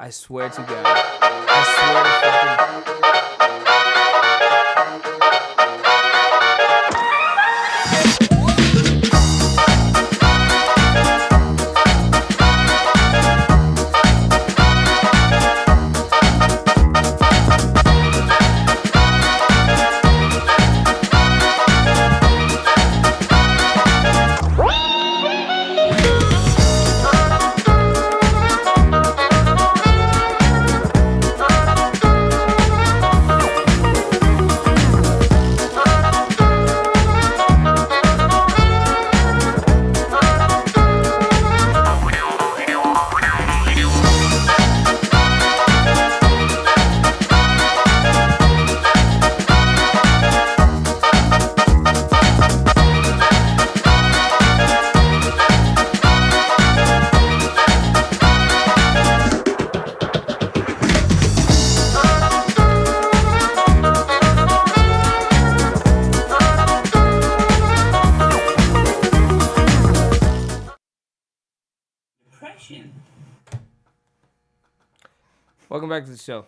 I swear to God. I swear to fucking... Welcome back to the show.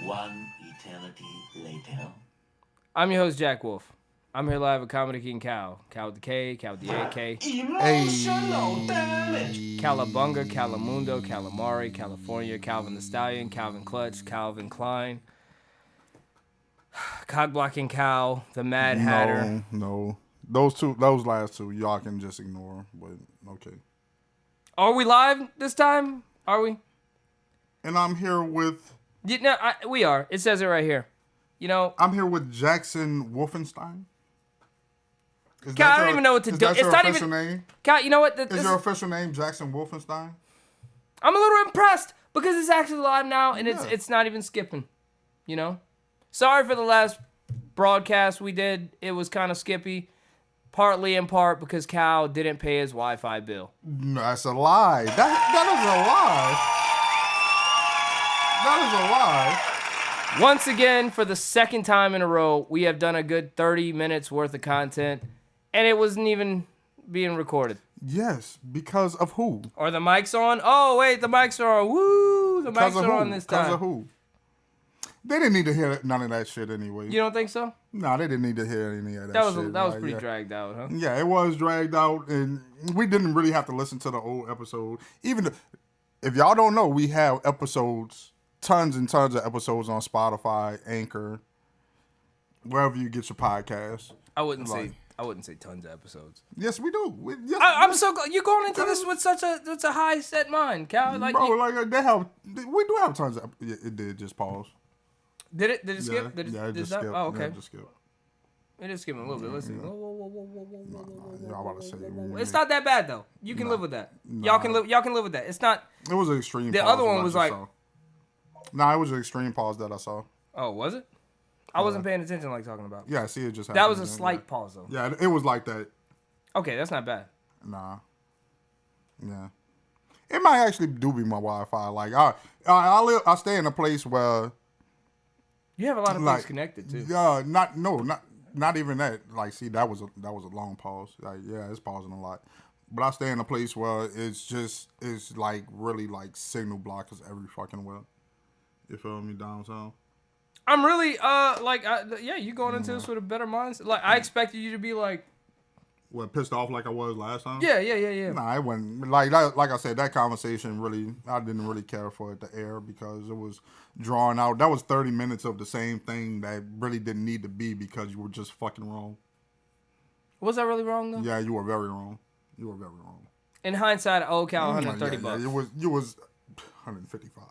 One eternity later. I'm your host, Jack Wolf. I'm here live at Comedy King Cal. Cal with the K, Cal with the AK. Emotional damage. Calabunga, Calamundo, Calamari, California, Calvin the Stallion, Calvin Clutch, Calvin Klein. Cock-blocking Cal, the Mad Hatter. No. Those last two, y'all can just ignore. But okay. Are we live this time? Are we? And I'm here with. We are. It says it right here. You know. I'm here with Jackson Wolfenstein. Cal, I don't even know what to do. It's not even name. Cal, you know what? Is your official name Jackson Wolfenstein? I'm a little impressed because it's actually live now and it's not even skipping. You know. Sorry for the last broadcast we did. It was kind of skippy. Partly in part because Cal didn't pay his Wi-Fi bill. No, that's a lie. That is a lie. Once again, for the second time in a row, we have done a good 30 minutes worth of content, and it wasn't even being recorded. Yes, because of who? Are the mics on? Oh, wait, the mics are on. Woo! The mics are on this time. Because of who? They didn't need to hear none of that shit anyway. You don't think so? No, they didn't need to hear any of that shit. That was pretty dragged out, huh? Yeah, it was dragged out, and we didn't really have to listen to the old episode. If y'all don't know, we have episodes, tons and tons of episodes on Spotify, Anchor, wherever you get your podcasts. I wouldn't say tons of episodes. Yes, we do. I'm so glad you're going into this with such a high set mind, Cal. Like, bro, we do have tons of. It did just pause. Did it skip? Yeah, it just skipped. Oh, okay. Yeah, it just skipped. It is skipping a little bit. Listen. Y'all about to say It's not that bad though. You can live with that. Y'all can live with that. It's not. It was an extreme. The pause other one was like. Nah, it was an extreme pause that I saw. Oh, was it? I wasn't paying attention like talking about. Yeah, see, it just happened. That was a slight pause though. Yeah, it was like that. Okay, that's not bad. Nah. Yeah. It might actually do be my Wi-Fi. Like I stay in a place where you have a lot of things connected too. Yeah, not even that. Like, see, that was a long pause. Like, yeah, it's pausing a lot. But I stay in a place where it's like really like signal blockers every fucking well. You feel me, downtown? I'm really you going into this with a better mindset. Like, I expected you to be like, what, pissed off like I was last time? Yeah. Nah, it wasn't. Like I said, that conversation really, I didn't really care for it to air because it was drawn out. That was 30 minutes of the same thing that really didn't need to be because you were just fucking wrong. Was that really wrong though? Yeah, you were very wrong. In hindsight, I owe Cal $130. Yeah, you was 155.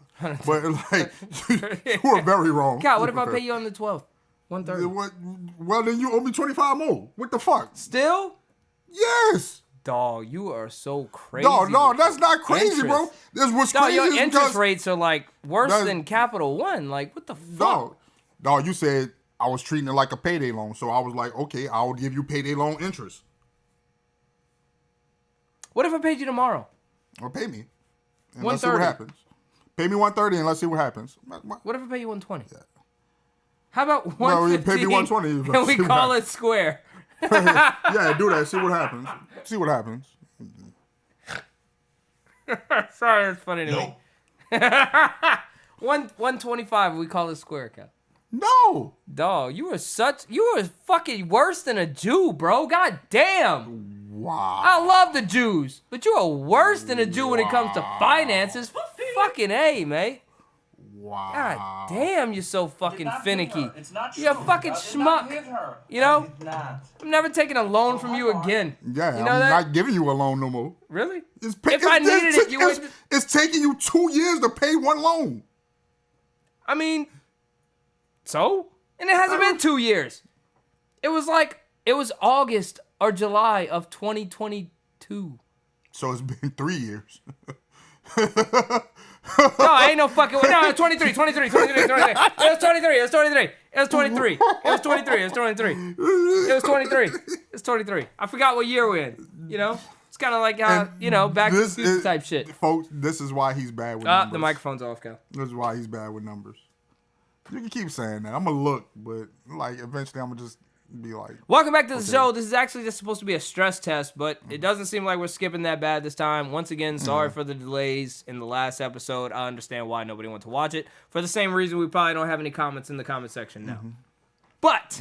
But like, you were very wrong. Cal, what if I pay you on the 12th? 130. Well, then you owe me 25 more. What the fuck? Still? Yes. Dog, you are so crazy. No, that's not crazy, bro. This was crazy. Your interest rates are like worse than Capital One. Like, what the fuck? No, you said I was treating it like a payday loan, so I was like, okay, I will give you payday loan interest. What if I paid you tomorrow? Or pay me. And let's see what happens. Pay me 130 and let's see what happens. What if I pay you 120? Yeah. How about 115? No, pay me 120. And we call it square. Yeah, do that. See what happens. See what happens. Sorry, that's funny to me. Nope. 125, we call it square, Cal. No. Dog, you were fucking worse than a Jew, bro. God damn. Wow. I love the Jews, but you are worse than a Jew when it comes to finances. Fucking A, mate. Wow. God damn, you're so fucking Did not hit finicky. her. It's not You're a true. fucking I did not schmuck. hit her. You know? I did not. I'm never taking a loan from you again. Yeah, You know I'm that? not giving you a loan no more. Really? It's If I needed it, you would. It's taking you 2 years to pay one loan. I mean, so? And it hasn't been 2 years. It was August or July of 2022. So it's been 3 years. No, ain't no fucking way. No, 23. It was 23. I forgot what year we're in. You know? It's kind of like how, back to the future type shit. Folks, this is why he's bad with numbers. The microphone's off, Cal. This is why he's bad with numbers. You can keep saying that. I'm going to look, but eventually I'm going to just be like. Welcome back to the show. This is actually just supposed to be a stress test, but it doesn't seem like we're skipping that bad this time. Once again, sorry for the delays in the last episode. I understand why nobody wants to watch it. For the same reason, we probably don't have any comments in the comment section now. But.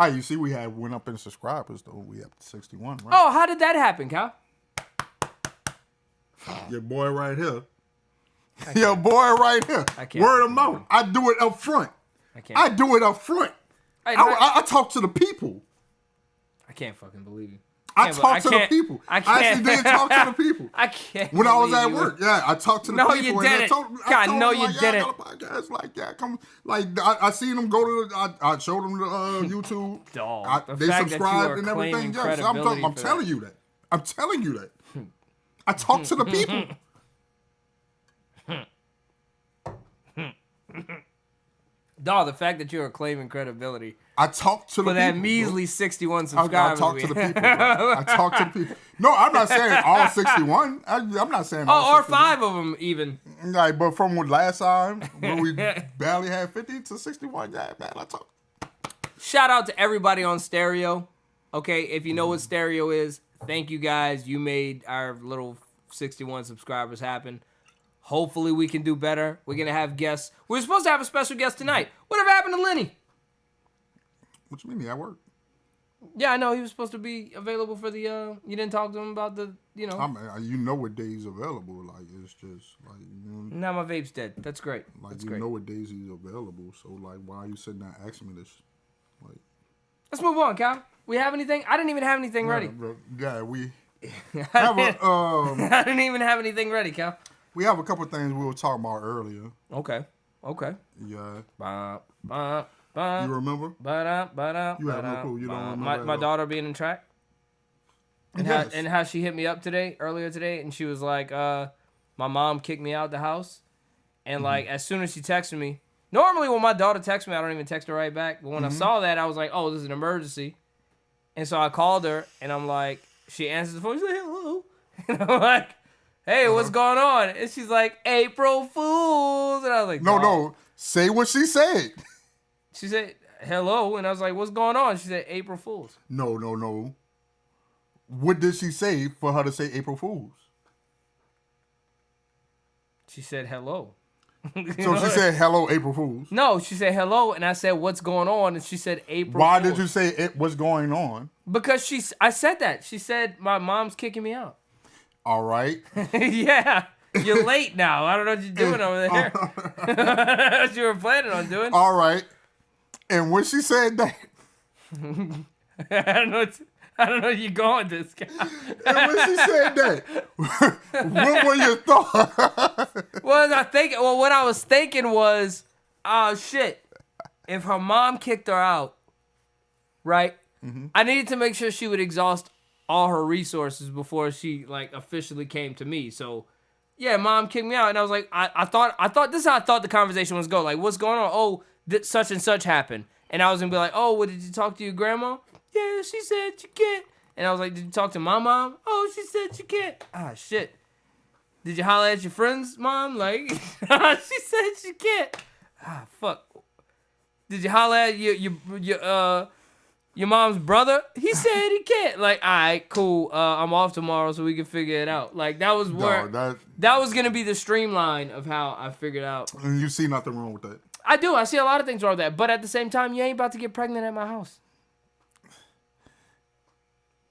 You see, we went up in subscribers, though. We up to 61, right? Oh, how did that happen, Cal? Your boy right here. Your boy right here. I can't. Word of mouth. I do it up front. I can't. I do it up front. I talk to the people. I can't fucking believe you. I talk to the people. I I can't. actually did talk to the people. I can't. When I was at believe you. work, yeah, I talked to the No, people. you and I didn't. told- I God, told no, them, you like, yeah, didn't. I got a podcast, like, yeah, come, like, I seen them go to, I showed them the YouTube. Dog, the They fact that you are subscribed and everything. claiming Yes, credibility I'm for telling you that. I'm telling you that. I talk to the people. Dog, the fact that you are claiming credibility I talk to the for people. that bro. measly 61 I subscribers. talk to the people. Bro. I talk to the people. No, I'm not saying all 61. I'm not saying all Oh, or 61. 5 of them even. Like, but from last time, when we barely had 50 to 61, yeah, man, I talk. Shout out to everybody on Stereo. Okay, if you know what Stereo is, thank you guys. You made our little 61 subscribers happen. Hopefully we can do better. We're going to have guests. We're supposed to have a special guest tonight. Whatever happened to Lenny? What you mean? He at work? Yeah, I know. He was supposed to be available for the, you didn't talk to him about the, I mean, you know what days available. Like, it's just, like, you know. Now my vape's dead. That's great. Like, That's you great. know what days he's available. So, like, why are you sitting there asking me this? Like, Let's move on, Cal. We have anything? I didn't even have anything ready. bro, yeah, we have I didn't even have anything ready, Cal. we have a couple things we were talking about earlier. Okay. Yeah. Ba, ba, ba, You remember? ba-da, ba-da, You have no ba-da, clue. You don't ba. remember My at all. daughter being in track. And, Yes. how she hit me up earlier today, and she was like, my mom kicked me out the house. And, like, as soon as she texted me, normally when my daughter texts me, I don't even text her right back. But when I saw that, I was like, oh, this is an emergency. And so I called her, and I'm like, she answers the phone. She's like, hello. And I'm like, hey, what's going on? And she's like, April Fools. And I was like, No. Say what she said. She said, hello. And I was like, what's going on? She said, April Fools. No. What did she say for her to say April Fools? She said, hello. So she said, hello, April Fools. No, she said hello, and I said, what's going on? And she said, April Why Fools. did you say it was going on? Because I said that. She said, my mom's kicking me out. All right. Yeah. You're late now. I don't know what you're doing over there. What you were planning on doing. All right. And when she said that, I don't know where you're going with this guy. and when she said that, what were your thoughts? What I was thinking was, oh, shit. If her mom kicked her out, right, I needed to make sure she would exhaust all her resources before she, like, officially came to me. So, yeah, mom kicked me out. And I was like, I thought this is how I thought the conversation was going. Like, what's going on? Oh, such and such happened. And I was going to be like, oh, did you talk to your grandma? Yeah, she said you can't. And I was like, did you talk to my mom? Oh, she said you can't. Ah, shit. Did you holler at your friend's mom? Like, she said she can't. Ah, fuck. Did you holler at your Your mom's brother? He said he can't. Like, all right, cool. I'm off tomorrow so we can figure it out. Like, that was where that was gonna be the streamline of how I figured out. And you see nothing wrong with that. I do. I see a lot of things wrong with that. But at the same time, you ain't about to get pregnant at my house.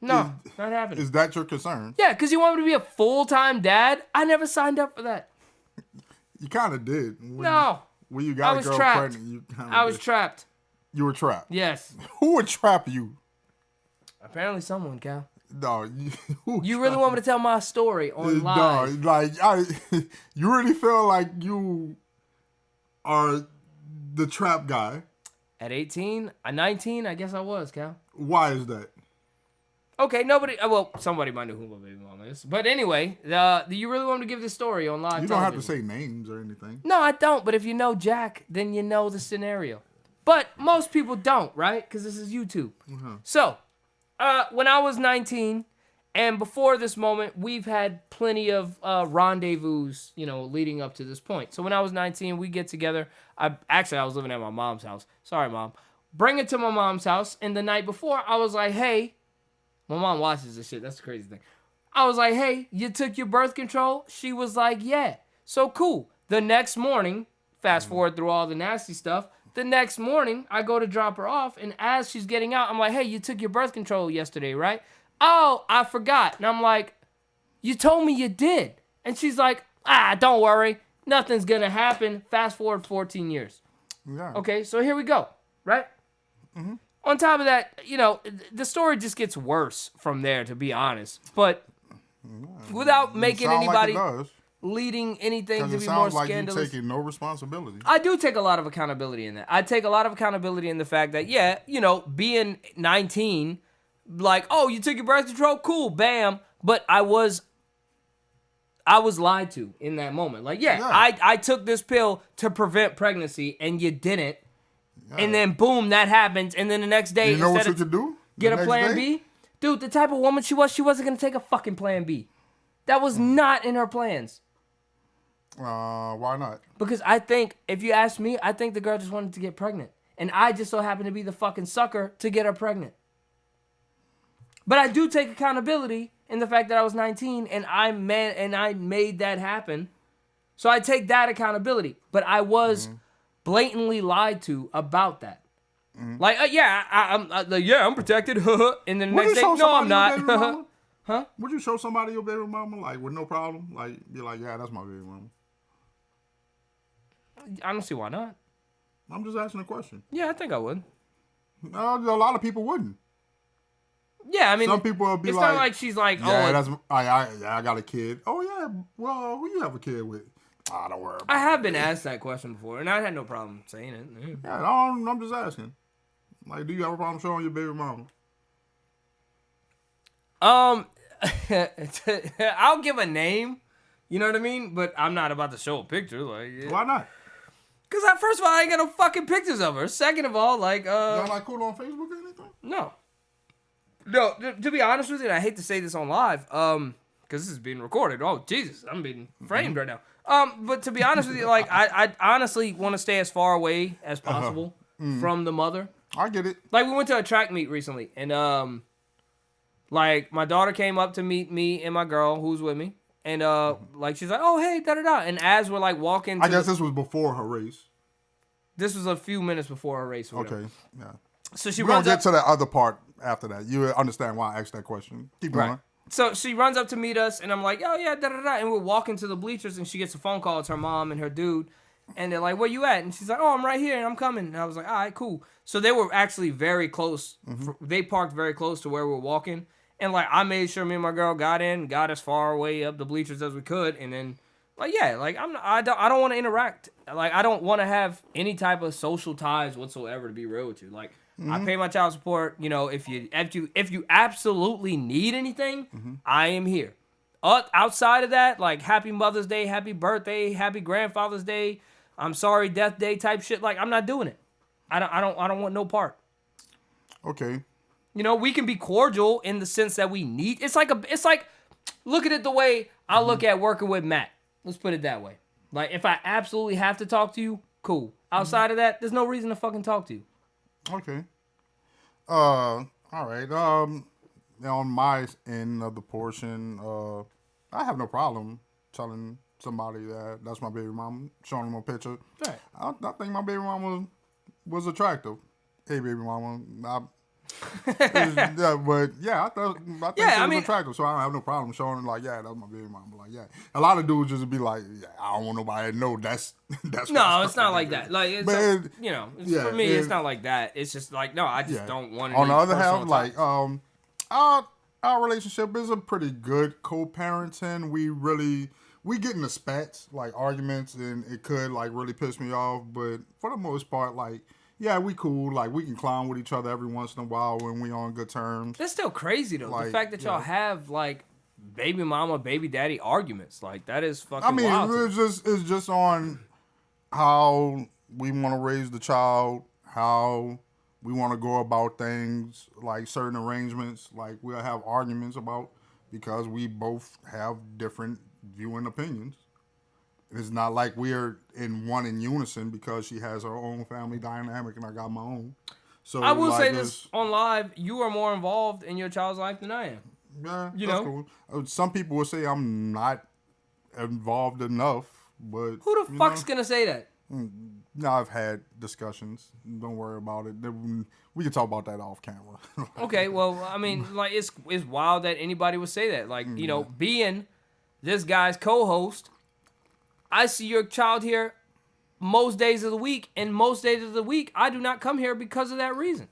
No, not happening. Is that your concern? Yeah, because you want me to be a full-time dad? I never signed up for that. You kind of did. When you got a girl pregnant, you kind of I was trapped. You were trapped? Yes. Who would trap you? Apparently someone, Cal. No, you really want me to tell my story on live? No, like, you really feel like you are the trap guy. At 18? 19? I guess I was, Cal. Why is that? Okay, somebody might know who my baby mama is. But anyway, you really want me to give this story on live television? You don't have to say names or anything. No, I don't. But if you know Jack, then you know the scenario. But most people don't, right? Because this is YouTube. Mm-hmm. So, when I was 19, and before this moment, we've had plenty of rendezvous, leading up to this point. So when I was 19, we get together. I was living at my mom's house. Sorry, Mom. Bring it to my mom's house. And the night before, I was like, hey, my mom watches this shit. That's the crazy thing. I was like, hey, you took your birth control? She was like, yeah. So cool. The next morning, fast forward through all the nasty stuff, the next morning, I go to drop her off, and as she's getting out, I'm like, hey, you took your birth control yesterday, right? Oh, I forgot. And I'm like, you told me you did. And she's like, don't worry. Nothing's going to happen. Fast forward 14 years. Yeah. Okay, so here we go, right? Mm-hmm. On top of that, the story just gets worse from there, to be honest. But without making anybody leading anything to be more scandalous. It sounds like you're taking no responsibility. I do take a lot of accountability in that. I take a lot of accountability in the fact that, being 19, like, oh, you took your birth control? Cool, bam. But I was lied to in that moment. Like, I took this pill to prevent pregnancy, and you didn't. Yeah. And then, boom, that happens. And then the next day, you know what you could do? Get a plan B? Dude, the type of woman she wasn't going to take a fucking plan B. That was not in her plans. Why not? Because I think, if you ask me, I think the girl just wanted to get pregnant. And I just so happened to be the fucking sucker to get her pregnant. But I do take accountability in the fact that I was 19 and I made that happen. So I take that accountability. But I was blatantly lied to about that. Like, I'm protected. And then the next day, no, I'm not. Huh? Would you show somebody your baby mama, like, with no problem? Like, be like, yeah, that's my baby mama. I don't see why not. I'm just asking a question. Yeah, I think I would. A lot of people wouldn't. Yeah, I mean, some people will be it's like, not like she's like, I got a kid. Oh yeah, well, who you have a kid with? Don't worry. I have been asked that question before, and I had no problem saying it. Yeah, I'm just asking. Like, do you have a problem showing your baby mama? I'll give a name. You know what I mean? But I'm not about to show a picture. Like, why not? Because first of all, I ain't got no fucking pictures of her. Second of all, like, y'all like cool on Facebook or anything? No. No, to be honest with you, and I hate to say this on live, because this is being recorded. Oh, Jesus, I'm being framed right now. But to be honest with you, like, I honestly want to stay as far away as possible from the mother. I get it. Like, we went to a track meet recently, and, like, my daughter came up to meet me and my girl, who's with me, and, like, she's like, oh, hey, da-da-da, and as we're, like, walking I guess this was before her race. This was a few minutes before her race. Okay, yeah. So she We're going to get to the other part after that. You understand why I asked that question. Keep going. Right. So she runs up to meet us, and I'm like, oh, yeah, da-da-da. And we're walking to the bleachers, and she gets a phone call. It's her mom and her dude. And they're like, where you at? And she's like, oh, I'm right here, and I'm coming. And I was like, all right, cool. So they were actually very close. They parked very close to where we were walking. And, like, I made sure me and my girl got as far away up the bleachers as we could. And then, like, yeah, like, I don't want to interact. Like, I don't want to have any type of social ties whatsoever, to be real with you. Like, I pay my child support. You know, if you absolutely need anything, I am here. Outside of that, like, happy Mother's Day, happy birthday, happy Grandfather's Day, I'm sorry, Death Day type shit. Like, I'm not doing it. I don't want no part. Okay. You know, we can be cordial in the sense that we need. It's like look at it the way I look at working with Matt. Let's put it that way. Like, if I absolutely have to talk to you, cool. Outside of that, there's no reason to fucking talk to you. Okay. All right. On my end of the portion, I have no problem telling somebody that that's my baby mama, showing them a picture. Right. I think my baby mama was attractive. Hey, baby mama. Yeah, but yeah, I think she was attractive, so I don't have no problem showing it like, yeah, that's my baby mama. Like, yeah, a lot of dudes just be like, yeah, I don't want nobody to know that's. No, it's not like that. Like, it's yeah, for me, it's not like that. It's just like, no, I just don't want. On the other hand, like, our relationship is a pretty good co-parenting. We get into spats, like arguments, and it could like really piss me off, but for the most part, like. Yeah, we cool. Like, we can clown with each other every once in a while when we on good terms. That's still crazy, though. Like, the fact that y'all have, like, baby mama, baby daddy arguments. Like, that is fucking wild. It's just on how we want to raise the child, how we want to go about things, like certain arrangements. Like, we'll have arguments about because we both have different viewing opinions. It's not like we're in unison because she has her own family dynamic and I got my own. So I will say this on live: you are more involved in your child's life than I am. Yeah, that's cool. Some people will say I'm not involved enough, but who the fuck's gonna say that? No, I've had discussions. Don't worry about it. We can talk about that off camera. Okay, well, I mean, like it's wild that anybody would say that. Like, being this guy's co-host. I see your child here most days of the week, and most days of the week, I do not come here because of that reason.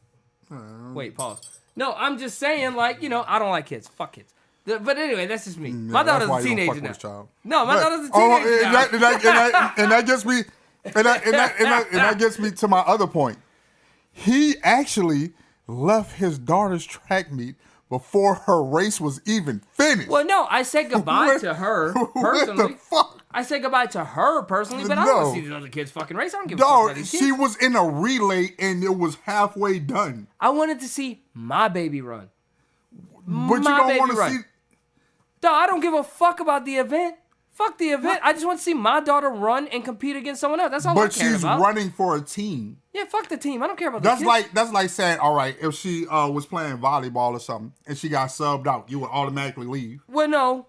Wait, pause. No, I'm just saying, like, I don't like kids. Fuck kids. But anyway, that's just me. My daughter's a teenager now. No, my daughter's a teenager now. And that gets me, and that gets me to my other point. He actually left his daughter's track meet before her race was even finished. Well, no, I said goodbye to her personally. What the fuck? I said goodbye to her personally, but I don't want to see these other kids fucking race. I don't give a fuck about these kids. She was in a relay and it was halfway done. I wanted to see my baby run. But you don't want to see... No, I don't give a fuck about the event. Fuck the event. I just want to see my daughter run and compete against someone else. That's all I care about. But she's running for a team. Yeah, fuck the team. I don't care about the kids. That's like saying, all right, if she was playing volleyball or something and she got subbed out, you would automatically leave. Well, no.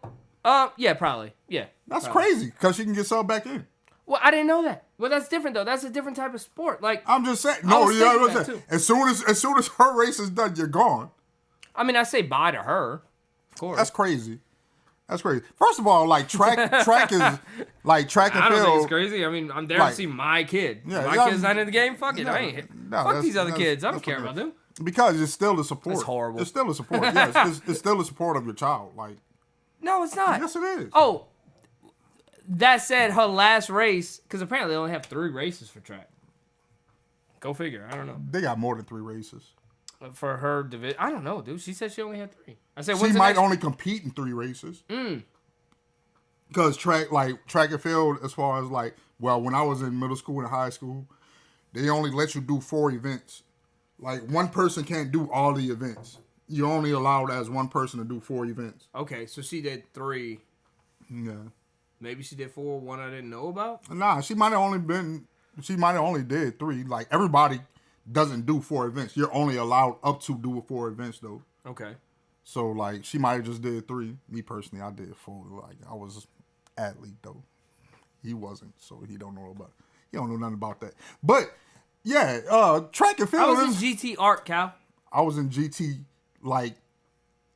Yeah, probably. Yeah. That's crazy because she can get subbed back in. Well, I didn't know that. Well, that's different though. That's a different type of sport. Like I'm just saying. No, you know what I'm saying. As soon as her race is done, you're gone. I mean, I say bye to her. Of course. That's crazy. That's crazy. First of all, like track is like track and field. I don't think it's crazy. I mean, I'm there to see my kid. Yeah, my kid's not in the game. Fuck it. I ain't. Fuck these other kids. I don't care about them. Because it's still a support. It's horrible. It's still a support. Yes, it's still a support of your child. Like. No, it's not. Yes, it is. Oh, that said, her last race, because apparently they only have 3 races for track. Go figure. I don't know. They got more than 3 races. For her division. I don't know, dude. She said she only had 3. I said, she might only compete in 3 races. Because track and field, as far as when I was in middle school and high school, they only let you do 4 events. Like, one person can't do all the events. You're only allowed as one person to do 4 events. Okay, so she did 3. Yeah. Maybe she did 4, one I didn't know about? Nah, she might have only did 3. Like, everybody doesn't do 4 events. You're only allowed up to do 4 events, though. Okay. So, like, she might have just did 3. Me, personally, I did 4. Like, I was athlete, though. He wasn't, so he don't know nothing about that. But, yeah, track and field. I was in GT Art, Cal. I was in GT,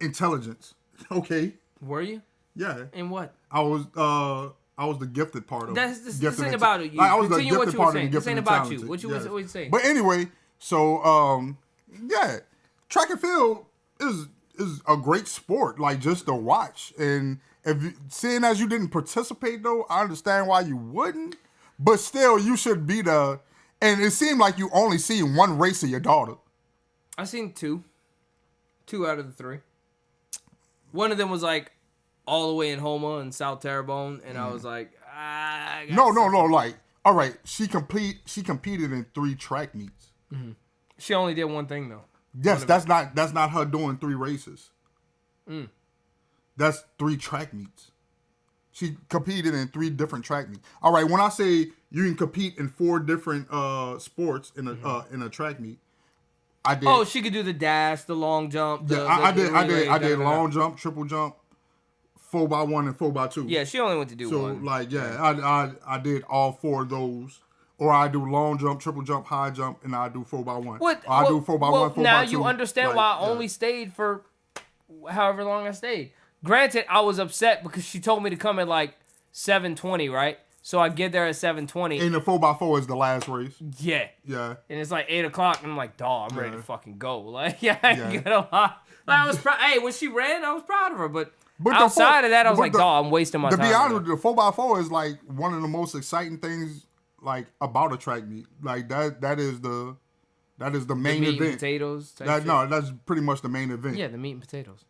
intelligence. Okay. Were you? Yeah. In what? I was the gifted part of it. This ain't about you. I was the gifted part of the This ain't about you. What you saying? But anyway, so, track and field is a great sport, just to watch. And seeing as you didn't participate, though, I understand why you wouldn't. But still, you should be the... And it seemed like you only seen 1 race of your daughter. I seen 2. 2 out of the 3. One of them was all the way in Houma and South Terrebonne, and I was like, No. All right, she competed in 3 track meets. Mm-hmm. She only did one thing though. Yes, that's not her doing 3 races. That's 3 track meets. She competed in 3 different track meets. All right, when I say you can compete in 4 different sports in a track meet, I did. Oh, she could do the dash, the long jump. Yeah, I did long jump, triple jump, 4x1 and 4x2. Yeah, she only went to do So one. I did all 4 of those. Or I do long jump, triple jump, high jump, and I do 4x1. What? I do 4x1, 4x2. Now you understand why I only stayed for however long I stayed. Granted, I was upset because she told me to come at like 7:20, right? So I get there at 7:20. And the 4x4 is the last race. Yeah. Yeah. And it's like 8 o'clock, and I'm like, dawg, I'm ready to fucking go. Like, I ain't gonna lie. Like, I was hey, when she ran, I was proud of her, but outside of that, I was like, dawg, I'm wasting my time. To be honest, the 4x4 is like one of the most exciting things like about a track meet. Like that is the main meat event. And potatoes. That's pretty much the main event. Yeah, the meat and potatoes.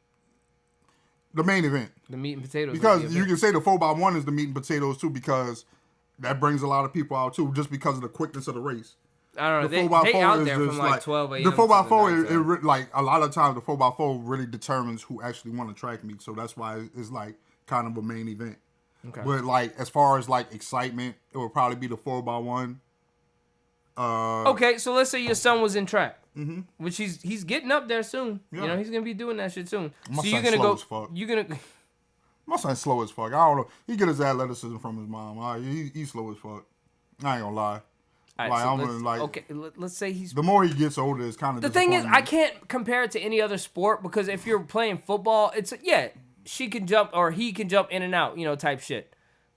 The main event. The meat and potatoes. Because you can say the 4x1 is the meat and potatoes too, because that brings a lot of people out too, just because of the quickness of the race. I don't know. The They 4x4 out is there just from like 12 a.m. The 4x4 like a lot of times the 4x4 really determines who actually won a track meet, so that's why it's like kind of a main event. Okay. But like as far as like excitement, it would probably be the 4x1. Okay, so let's say your son was in track, which he's getting up there soon. Yeah. You know, he's gonna be doing that shit soon. My so you're son's gonna slow go. as fuck. You're gonna. My son's slow as fuck. I don't know. He get his athleticism from his mom. He's slow as fuck. I ain't gonna lie. All right, Like, so I'm let's, gonna, like, okay, let's say he's. The more he gets older, it's kind of The thing is, I can't compare it to any other sport because if you're playing football, it's she can jump or he can jump in and out, type shit.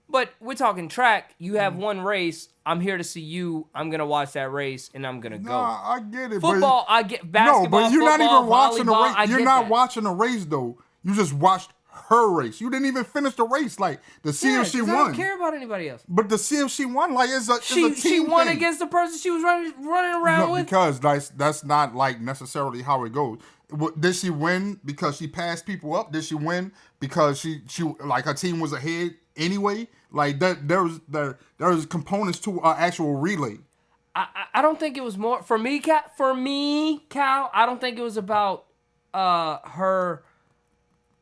But we're talking track. You have one race. I'm here to see you. I'm gonna watch that race and I'm gonna go. Nah, I get it. Football, I get basketball. No, but you're football, not even watching the volleyball, race. You're not watching a race though. You just watched her race. You didn't even finish the race. Like to see if she 'cause won. I don't care about anybody else. But to see if she won, like it's a team She won thing. against the person she was running around No, with. because that's not like necessarily how it goes. Did she win because she passed people up? Did she win because she like her team was ahead anyway? Like that there was components to an actual relay. I don't think it was more for me, Cal. I don't think it was about her.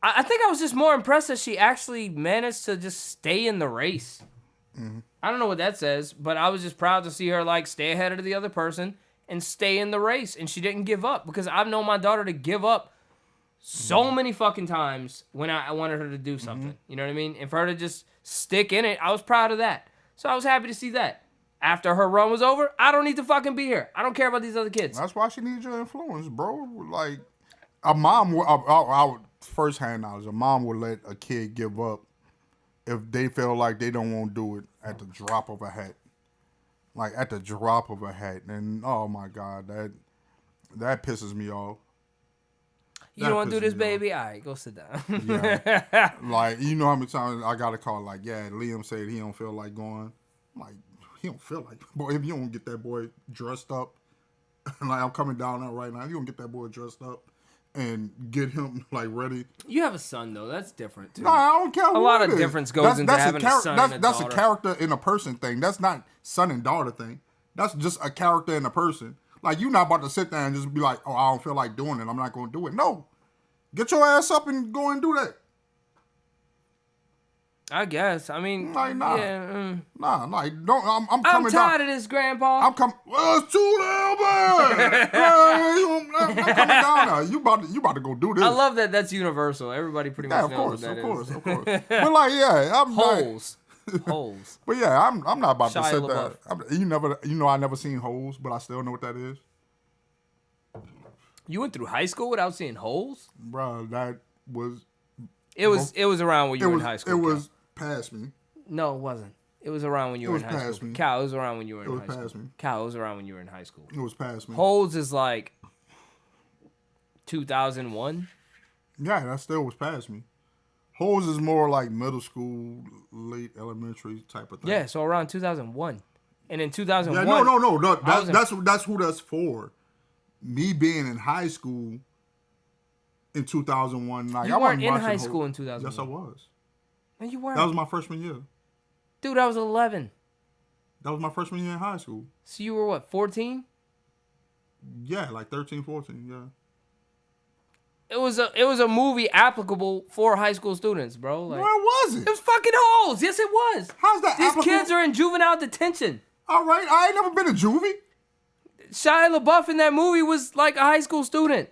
I think I was just more impressed that she actually managed to just stay in the race. Mm-hmm. I don't know what that says, but I was just proud to see her like stay ahead of the other person and stay in the race, and she didn't give up because I've known my daughter to give up so many fucking times when I wanted her to do something. You know what I mean? And for her to just stick in it, I was proud of that. So I was happy to see that. After her run was over, I don't need to fucking be here. I don't care about these other kids. That's why she needs your influence, bro. Like a mom, I would first-hand knowledge. A mom would let a kid give up if they feel like they don't want to do it at the drop of a hat. Like at the drop of a hat, and oh my god, that pisses me off. You don't want to do this, baby? All right, go sit down. Yeah. Like, you know how many times I got a call like, yeah, Liam said he don't feel like going. I'm like, he don't feel like, boy, if you don't get that boy dressed up, like I'm coming down there right now, if you don't get that boy dressed up and get him like ready. You have a son though, that's different too. No, I don't care. A lot of difference goes into having a son and a That's daughter. a character in a person thing. That's not son and daughter thing. That's just a character in a person. Like, you're not about to sit there and just be like, oh, I don't feel like doing it, I'm not going to do it. No. Get your ass up and go and do that. I guess. I mean, Like, nah. yeah. Nah, like, don't. I'm I'm coming tired down. of this, Grandpa. I'm coming. Well, it's too damn bad. I'm coming down now. You about to go do this. I love that. That's universal. Everybody pretty much Yeah, knows of what that is. course. But like, yeah, I'm like, Holes. Holes. but yeah, I'm not about to Shia sit there. I never seen holes, but I still know what that is, You went through high school without seeing holes? bro. That was It was around when you were in high school. It Cal. was past me. No, it wasn't. It was around when you were in was high past school. me. Cal, it was around when you were in was high school. past me. Cal, it was around when you were in high school. It was past me. Holes is like 2001. Yeah, that still was past me. Holes is more like middle school, late elementary type of thing. Yeah, so around 2001. And in 2001. Yeah, no. I was in- That's who that's for. Me being in high school in 2001. Like, You I weren't wasn't in watching high Holes. school in 2001. Yes, I was. No, you weren't. That was my freshman year. Dude, I was 11. That was my freshman year in high school. So you were what, 14? Yeah, like 13, 14, yeah. It was a movie applicable for high school students, bro. Like, Where was it it? was fucking Holes. Yes, it was. How's that These applicable? kids are in juvenile detention. All right, I ain't never been a juvie. Shia LaBeouf in that movie was like a high school student.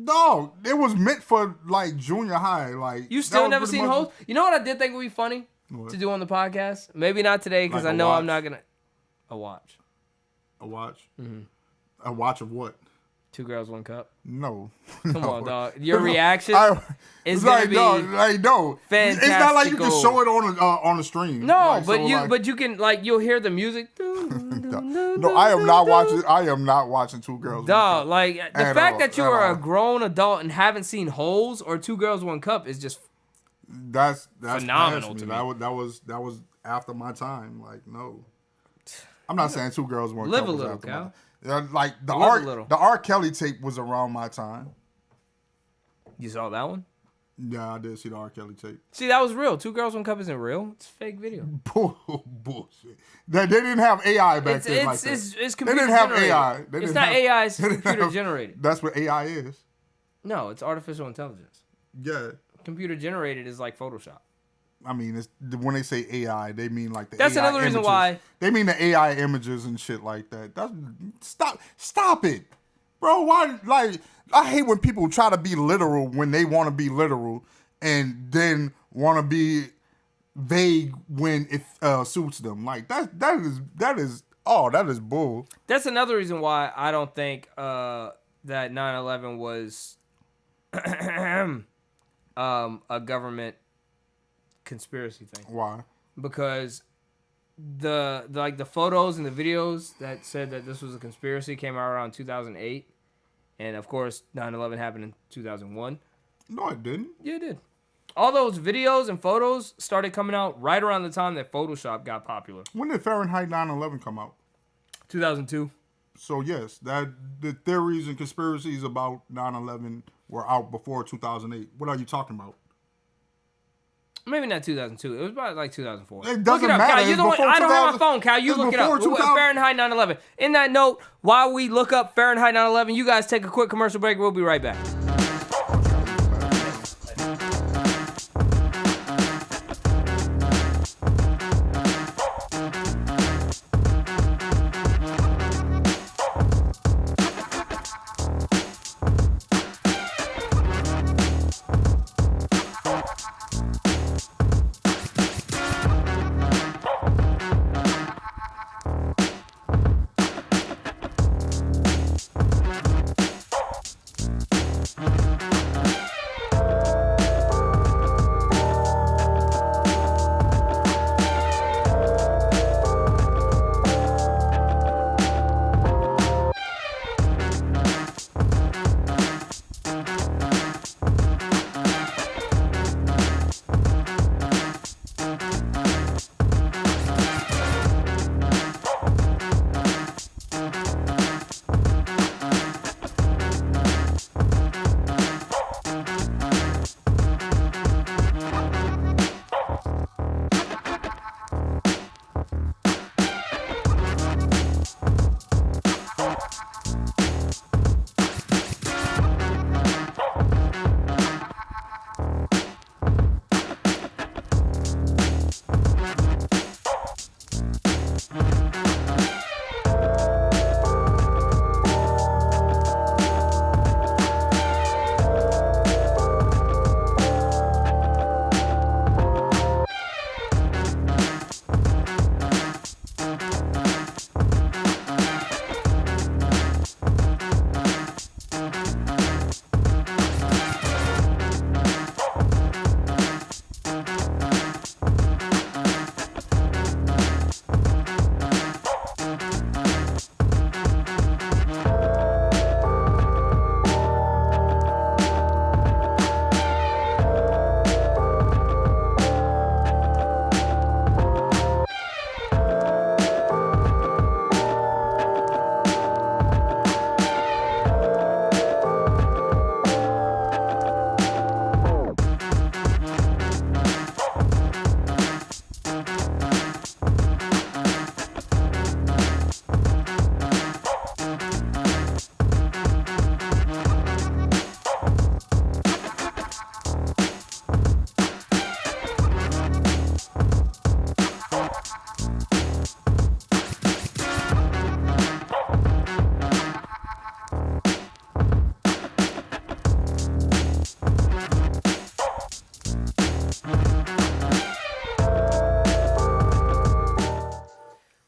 Dog, it was meant for like junior high. Like You that still was never pretty seen much- Hoes? You know what I did think would be funny What? to do on the podcast? Maybe not today because Like I a know I'm watch? not gonna. A watch. A watch? Mm-hmm. A watch of what? 2 Girls, 1 Cup. No. Come on, dog. Your reaction is it's gonna like, be dog, like, no. It's not like you can fantastical. show it on the stream. No, Like, but so, you like, you can like you'll hear the music. No, I am not watching. I am not watching 2 Girls. Dog, like the At fact all, that you at are a all. grown adult and haven't seen Holes or 2 Girls, 1 Cup is just That's phenomenal past to me. me. That was after my time. Like, no. I'm not saying 2 Girls, 1 Live Cup a was little, after Cal. like the Live a little. R Kelly tape was around my time. you saw that one. Yeah, I did see the R Kelly tape. See, that was real. 2 Girls, 1 Cup isn't real. It's a fake video. Bullshit. They didn't have AI back then like that. It's They computer didn't have generated. AI. They It's didn't not have- AI. It's they didn't computer have- generated. That's what AI is. No, it's artificial intelligence. Yeah. Computer generated is like Photoshop. I mean, it's, when they say AI, they mean like the That's AI another reason images. why- They mean the AI images and shit like that. Stop it, bro. Why? Like, I hate when people try to be literal when they want to be literal, and then want to be vague when it suits them. Like that is bull. That's another reason why I don't think that 9/11 was a government conspiracy thing, Why? because the photos and the videos that said that this was a conspiracy came out around 2008, and of course 9/11 happened in 2001. No, it didn't. Yeah, it did. All those videos and photos started coming out right around the time that Photoshop got popular. When did Fahrenheit 9/11 come out? 2002. So yes, that the theories and conspiracies about 9/11 were out before 2008. What are you talking about? Maybe not 2002. It was about like 2004. It doesn't look it up, matter. Cal. It's You're the one, before I don't have my 2000 phone, Cal. You it's look it up. before 2000. Fahrenheit 9/11. In that note, while we look up Fahrenheit 9/11, you guys take a quick commercial break. We'll be right back.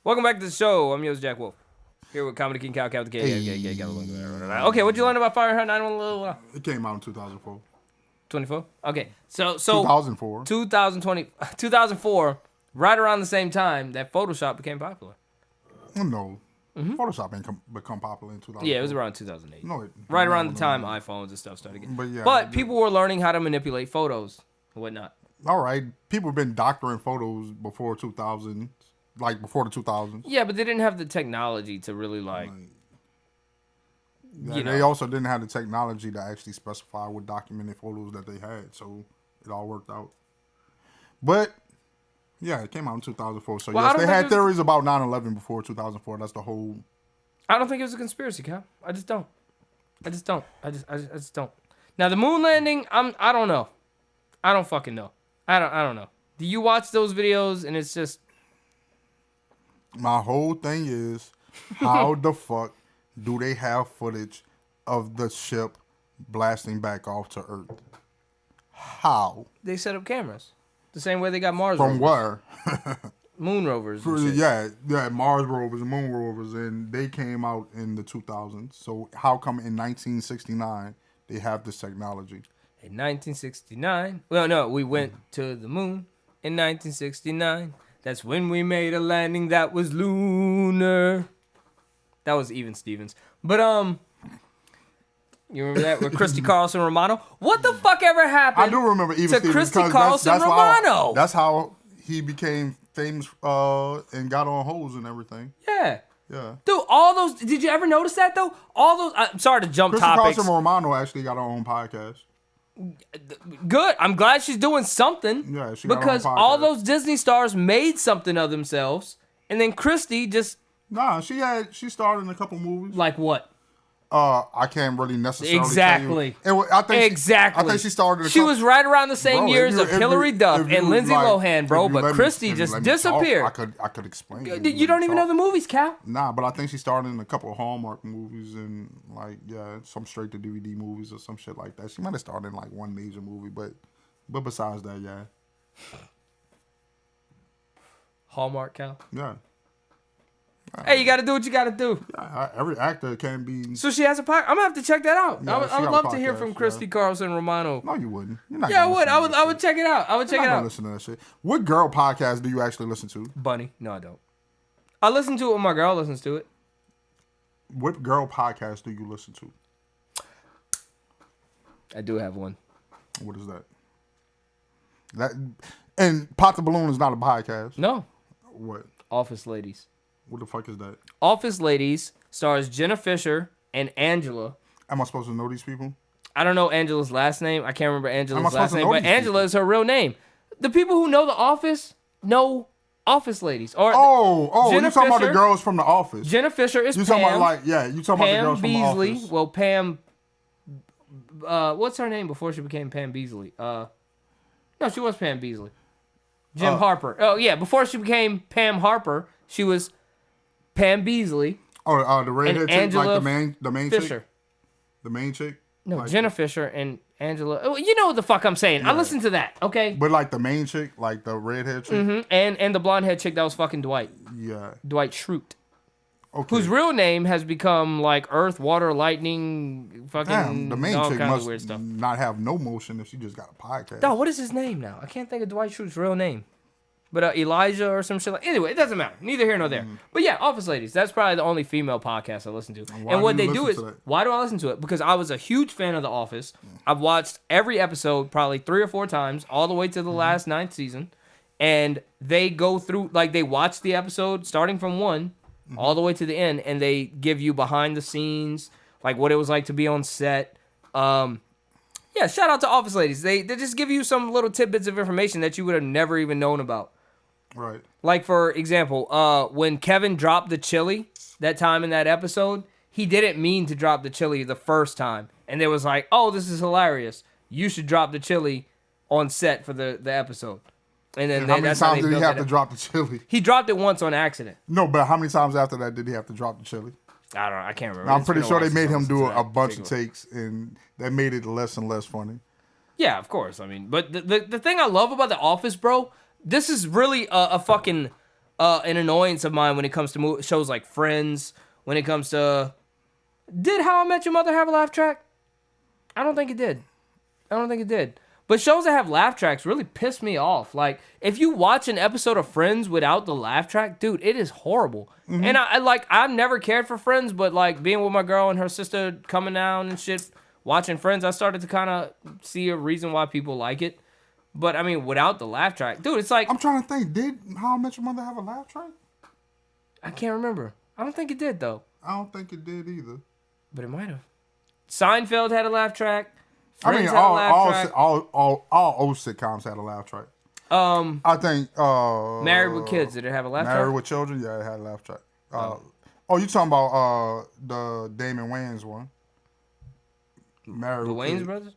Welcome back to the show. I'm yours, Jack Wolf. Here with Comedy King Cal Cal the K. Okay, what'd you learn about Fahrenheit 9/11? It came out in 2004. 24? Okay, so 2004. 2004, right around the same time that Photoshop became popular. No. Photoshop ain't become popular in 2004. Yeah, it was around 2008. No, right around the time iPhones and stuff started getting. But yeah, but people were learning how to manipulate photos and whatnot. All right, people have been doctoring photos before 2000, like before the 2000s. Yeah, but they didn't have the technology to really like. Yeah, they also didn't have the technology to actually specify what documented photos that they had, so it all worked out. But yeah, it came out in 2004. So Well, I yes, don't they think had it was- theories about 9/11 before 2004. That's the whole. I don't think it was a conspiracy, Cal. I just don't. I just don't. I just don't. Now the moon landing, I don't know. I don't fucking know. I don't know. Do you watch those videos and it's just My whole thing is, how the fuck do they have footage of the ship blasting back off to Earth? How? they set up cameras the same way they got Mars From rovers, where? moon rovers. And shit. Yeah, Mars rovers and Moon rovers, and they came out in the 2000s. So how come in 1969 they have this technology? In 1969, well, no, we went to the moon in 1969. That's when we made a landing that was lunar. That was Even Stevens. But you remember that with Christy Carlson Romano? What the fuck ever happened? I do remember even to Stevens, Christy 'cause Carlson Romano. That's how he became famous and got on hoes and everything. Yeah. Yeah. Dude, all those. Did you ever notice that though? All those. I'm sorry to jump Christy topics. Carlson Romano actually got her own podcast. Good. I'm glad she's doing something. Yeah, she got her own because podcast. all those Disney stars made something of themselves, and then Christy just Nah, she starred in a couple movies. like what? I can't really necessarily Exactly. tell you. I think Exactly. I think she started. In a She couple, was right around the same Bro, years if you- of if you- Hilary Duff if you and Lindsay like- Lohan, bro. if you But let me- Christy if you just let me talk, disappeared. I could explain. You don't even know the movies, Cal. Nah, but I think she started in a couple of Hallmark movies and some straight to DVD movies or some shit like that. She might have started in like one major movie, but besides that, yeah. Hallmark, Cal. Yeah. Hey, you got to do what you got to do. Every actor can be. So she has a podcast. I'm gonna have to check that out. Yeah, I would she got a love to hear podcast, from yeah. Christy Carlson Romano. No, you wouldn't. You're not. Yeah, I gonna would. listen to that I would shit. check it out. I would check You're it not gonna out. listen to that shit. What girl podcast do you actually listen to? Bunny. No, I don't. I listen to it when my girl listens to it. What girl podcast do you listen to? I do have one. What is that? That and Pop the Balloon is not a podcast. No. What? Office Ladies. What the fuck is that? Office Ladies stars Jenna Fisher and Angela. Am I supposed to know these people? I don't know Angela's last name. I can't remember Am I Angela's supposed last to name, know but these Angela people? is her real name. The people who know The Office know Office Ladies. Or Jenna Jenna you talking about the Fisher- girls from The Office? Jenna Fisher is You Pam. talking about you talking about the Pam girls from The Beasley. Office? Well, Pam. What's her name before she became Pam Beasley? No, she was Pam Beasley. Jim Harper. Oh yeah, before she became Pam Harper, she was Pam Beasley. The redhead and chick, Angela like the main Fisher. chick, the main chick. No, Like- Jenna Fisher and Angela. Oh, you know what the fuck I'm saying. I listened to that. Okay. But like the main chick, like the redhead chick. Mm-hmm. And the blonde head chick that was fucking Dwight. Yeah. Dwight Schrute. Okay. Whose real name has become like Earth, Water, Lightning, fucking Damn, the main all chick kinds must of weird stuff. not have no motion if she just got a podcast. No, what is his name now? I can't think of Dwight Schrute's real name. But Elijah or some shit like. Anyway, it doesn't matter. Neither here nor there. But yeah, Office Ladies. That's probably the only female podcast I listen to. why And what do you they do listen is, to that? why do I listen to it? Because I was a huge fan of The Office. I've watched every episode probably 3 or 4 times, all the way to the last 9th season. And they go through, like, they watch the episode starting from 1 all the way to the end, and they give you behind the scenes, like what it was like to be on set. Yeah, shout out to Office Ladies. They just give you some little tidbits of information that you would have never even known about. Right. Like, for example, when Kevin dropped the chili that time in that episode, he didn't mean to drop the chili the first time. And they was like, oh, this is hilarious. You should drop the chili on set for the episode. And then And how many that's how times they did he built have it to up. drop the chili? He dropped it once on accident. No, but how many times after that did he have to drop the chili? I don't know. I can't remember. I'm It's pretty been a sure while they made since I him listened do to that a bunch of particular- takes, and that made it less and less funny. Yeah, of course. I mean, but the thing I love about The Office, bro, this is really a fucking an annoyance of mine when it comes to shows like Friends. When it comes to, did How I Met Your Mother have a laugh track? I don't think it did. But shows that have laugh tracks really piss me off. Like, if you watch an episode of Friends without the laugh track, dude, it is horrible. And I've never cared for Friends, but like being with my girl and her sister coming down and shit, watching Friends, I started to kind of see a reason why people like it. But I mean, without the laugh track, dude, it's like, I'm trying to think. Did How I Met Your Mother have a laugh track? I can't remember. I don't think it did though. I don't think it did either. But it might have. Seinfeld had a laugh track. Friends I mean, had a laugh track. all old sitcoms had a laugh track. I think Married with Kids, did it have a laugh track? Married with Children, yeah, it had a laugh track. You talking about the Damon Wayans one? Married The with Wayans Kids. brothers?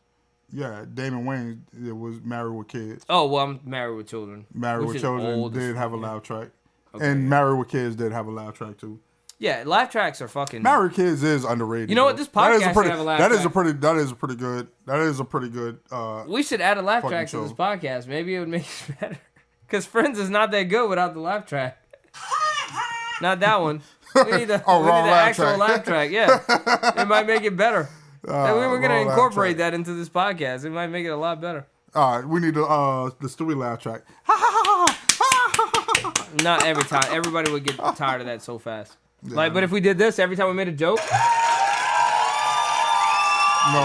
Yeah, Damon Wayans. It was Married with Kids. Oh, well, I'm Married with Children. Married which with is Children old as did have a fuck, laugh track, Okay. and Married with Kids did have a laugh track too. Yeah, laugh tracks are fucking. Married with Kids is underrated. You know what? though. This podcast that is a pretty, should have a laugh that is a track. pretty that is a pretty good. We should add a laugh fucking track to this show. podcast. Maybe it would make it better. Because Friends is not that good without the laugh track. Not that one. We need the, Oh, we wrong need the laugh actual track. laugh track. Yeah. It might make it better. We were going to wrong laugh incorporate track. that into this podcast. It might make it a lot better. All right, we need the Stewie laugh track. Not every time. Everybody would get tired of that so fast. Like, but if we did this every time we made a joke, No,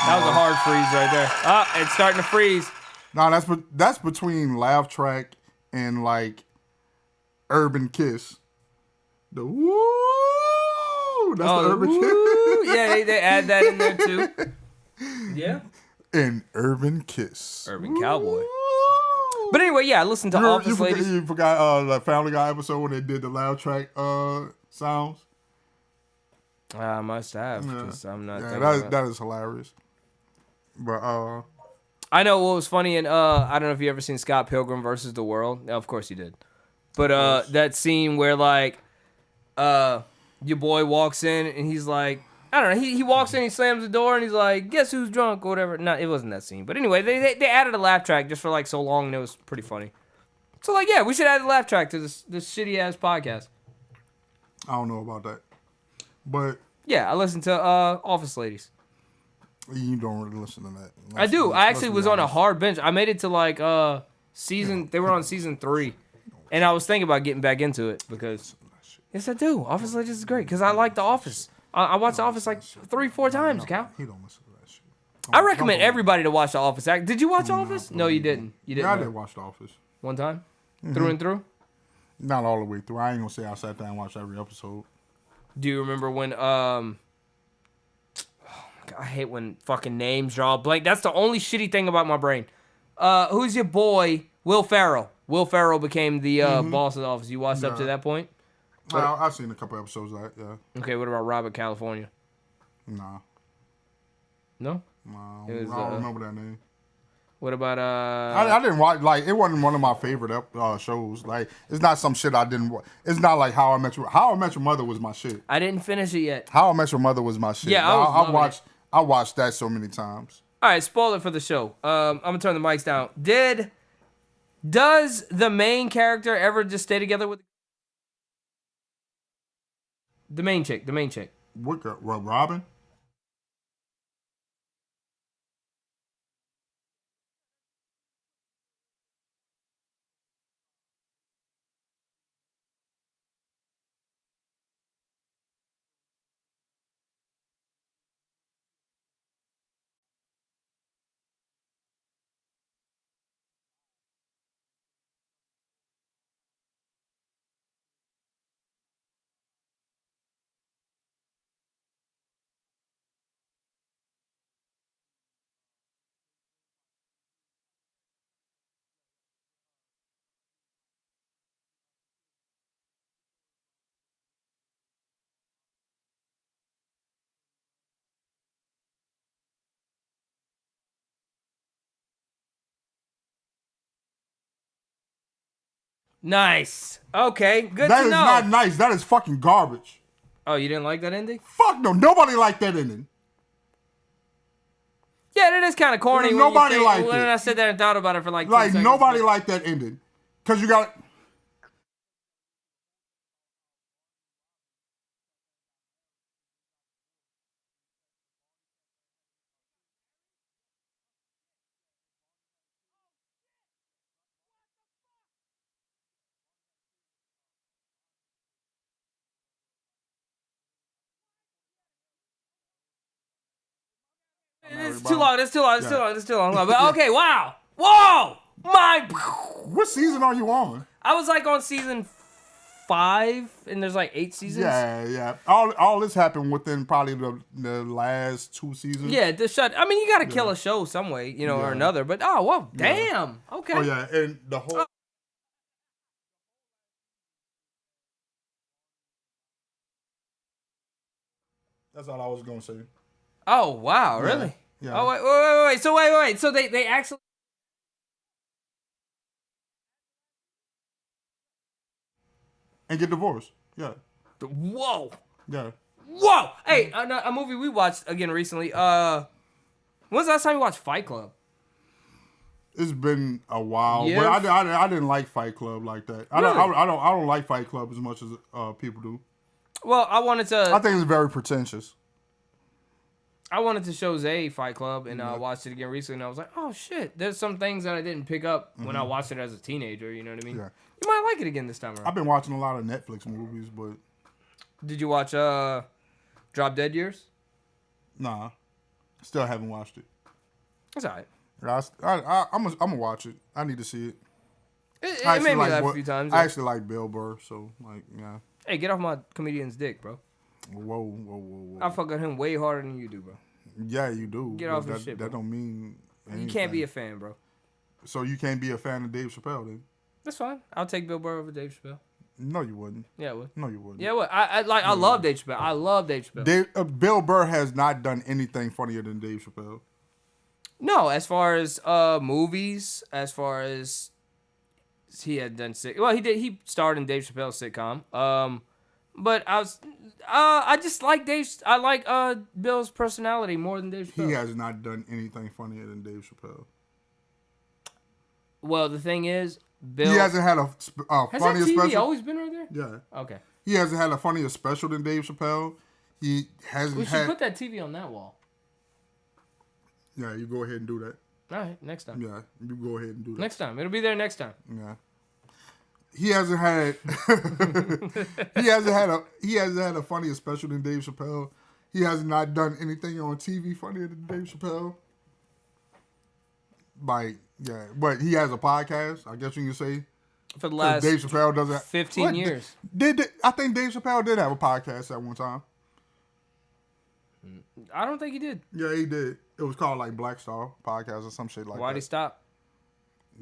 that was a hard freeze right there. Ah, it's starting to freeze. no, that's between laugh track and like Urban Kiss. The woo, that's the Urban woo. Kiss. Yeah, they add that in there too. Yeah. And Urban Kiss. Urban Cowboy. Woo. But anyway, yeah, I listened to Office Ladies. You forgot the Family Guy episode when they did the laugh track sounds. I must have, because I'm not. Yeah, thinking that, about- that is hilarious. But I know what was funny, and I don't know if you ever seen Scott Pilgrim versus the World. Of course you did. But that scene where like your boy walks in and he's like, I don't know, he walks in, he slams the door, and he's like, guess who's drunk or whatever. No, it wasn't that scene. But anyway, they added a laugh track just for like so long, and it was pretty funny. So like, yeah, we should add a laugh track to this shitty ass podcast. I don't know about that. But Yeah, I listened to Office Ladies. you don't really listen to that. I do. I actually Let's was be on a honest. hard bench. I made it to like season. They were on season 3, and I was thinking about getting back into it because yes, I do. Office Ladies is great because I like The Office. I watched The Office like 3-4 times, Cal. He don't listen to that shit. I recommend everybody to watch The Office. Did you watch The Office? No, you didn't. You didn't. Yeah, I no. did watch The Office. One time, through and through. Not all the way through. I ain't gonna say I sat there and watched every episode. Do you remember when? Oh my God, I hate when fucking names draw a blank. That's the only shitty thing about my brain. Who's your boy? Will Ferrell. Will Ferrell became the boss of The Office. You watched up to that point? I've seen a couple episodes of that. Yeah. Okay, what about Robert California? Nah. No? Nah, It was, I don't remember that name. What about I didn't watch, like, it wasn't one of my favorite shows. Like, it's not some shit I didn't watch. It's not like How I Met Your Mother was my shit. I didn't finish it yet. How I Met Your Mother was my shit. Yeah, I was loving I watched that so many times. All right, spoiler for the show. I'm gonna turn the mics down. Does the main character ever just stay together with the main chick? The main chick. What girl? Robin? Nice. Okay, good That to is know. not nice. That is fucking garbage. Oh, you didn't like that ending? Fuck no. Nobody liked that ending. Yeah, that is kind of corny. Yeah, when you nobody think- liked when it. I sat there and thought about it for like 10 Like, seconds. nobody liked that ending. Because you got... about. too long. That's too long. That's Yeah. too long. That's too long. But okay, wow. Whoa! My. What season are you on? I was like on season 5, and there's like 8 seasons. Yeah. All this happened within probably the last 2 seasons. Yeah, I mean, you gotta kill a show some way, you know, or Yeah. another. But whoa, damn. Okay. Oh yeah, and the whole. That's all I was gonna say. Oh wow, really? Yeah. Oh wait. So wait. So they actually. And get divorced. Yeah. Whoa. Yeah. Whoa. Hey, a movie we watched again recently. When's the last time you watched Fight Club? It's been a while, Years? but I didn't like Fight Club like that. I don't like Fight Club as much as people do. Well, I wanted I to think it's very pretentious. show Zay Fight Club, and I watched it again recently, and I was like, oh shit, there's some things that I didn't pick up when I watched it as a teenager. You know what I mean? Yeah. You might like it again this time around. I've been watching a lot of Netflix movies, but Did you watch Drop Dead Years? nah, still haven't watched it. That's alright. I'm gonna watch it. I need to see it. It made me laugh a few times. I actually like Bill Burr, so like yeah. Hey, get off my comedian's dick, bro. Whoa. I fuck with him way harder than you do, bro. Yeah, you do. Get but off his shit, bro. That don't mean anything. You can't be a fan, bro. So you can't be a fan of Dave Chappelle then? That's fine. I'll take Bill Burr over Dave Chappelle. No, you wouldn't. Yeah, I would. No, you wouldn't. Yeah, what? I love Dave Chappelle. I love Dave Chappelle. Bill Burr has not done anything funnier than Dave Chappelle. No, as far as movies, as far as he had done he starred in Dave Chappelle's sitcom. But I just like I like Bill's personality more than Dave Chappelle. He has not done anything funnier than Dave Chappelle. Well, the thing is, Bill He hasn't had a has that funnier TV special. always been right there? Yeah. Okay. He hasn't had a funnier special than Dave Chappelle. He hasn't We should had. put that TV on that wall. Yeah, you go ahead and do that. All right, next time. Yeah, you go ahead and do that. Next time. It'll be there next time. Yeah. He hasn't had he hasn't had a funnier special than Dave Chappelle. He has not done anything on TV funnier than Dave Chappelle. Like, yeah, but he has a podcast, I guess you can say. For the last Dave Chappelle doesn't 15 years. I think Dave Chappelle did have a podcast at one time. I don't think he did. Yeah, he did. It was called like Black Star Podcast or some shit like Why'd he that. stop?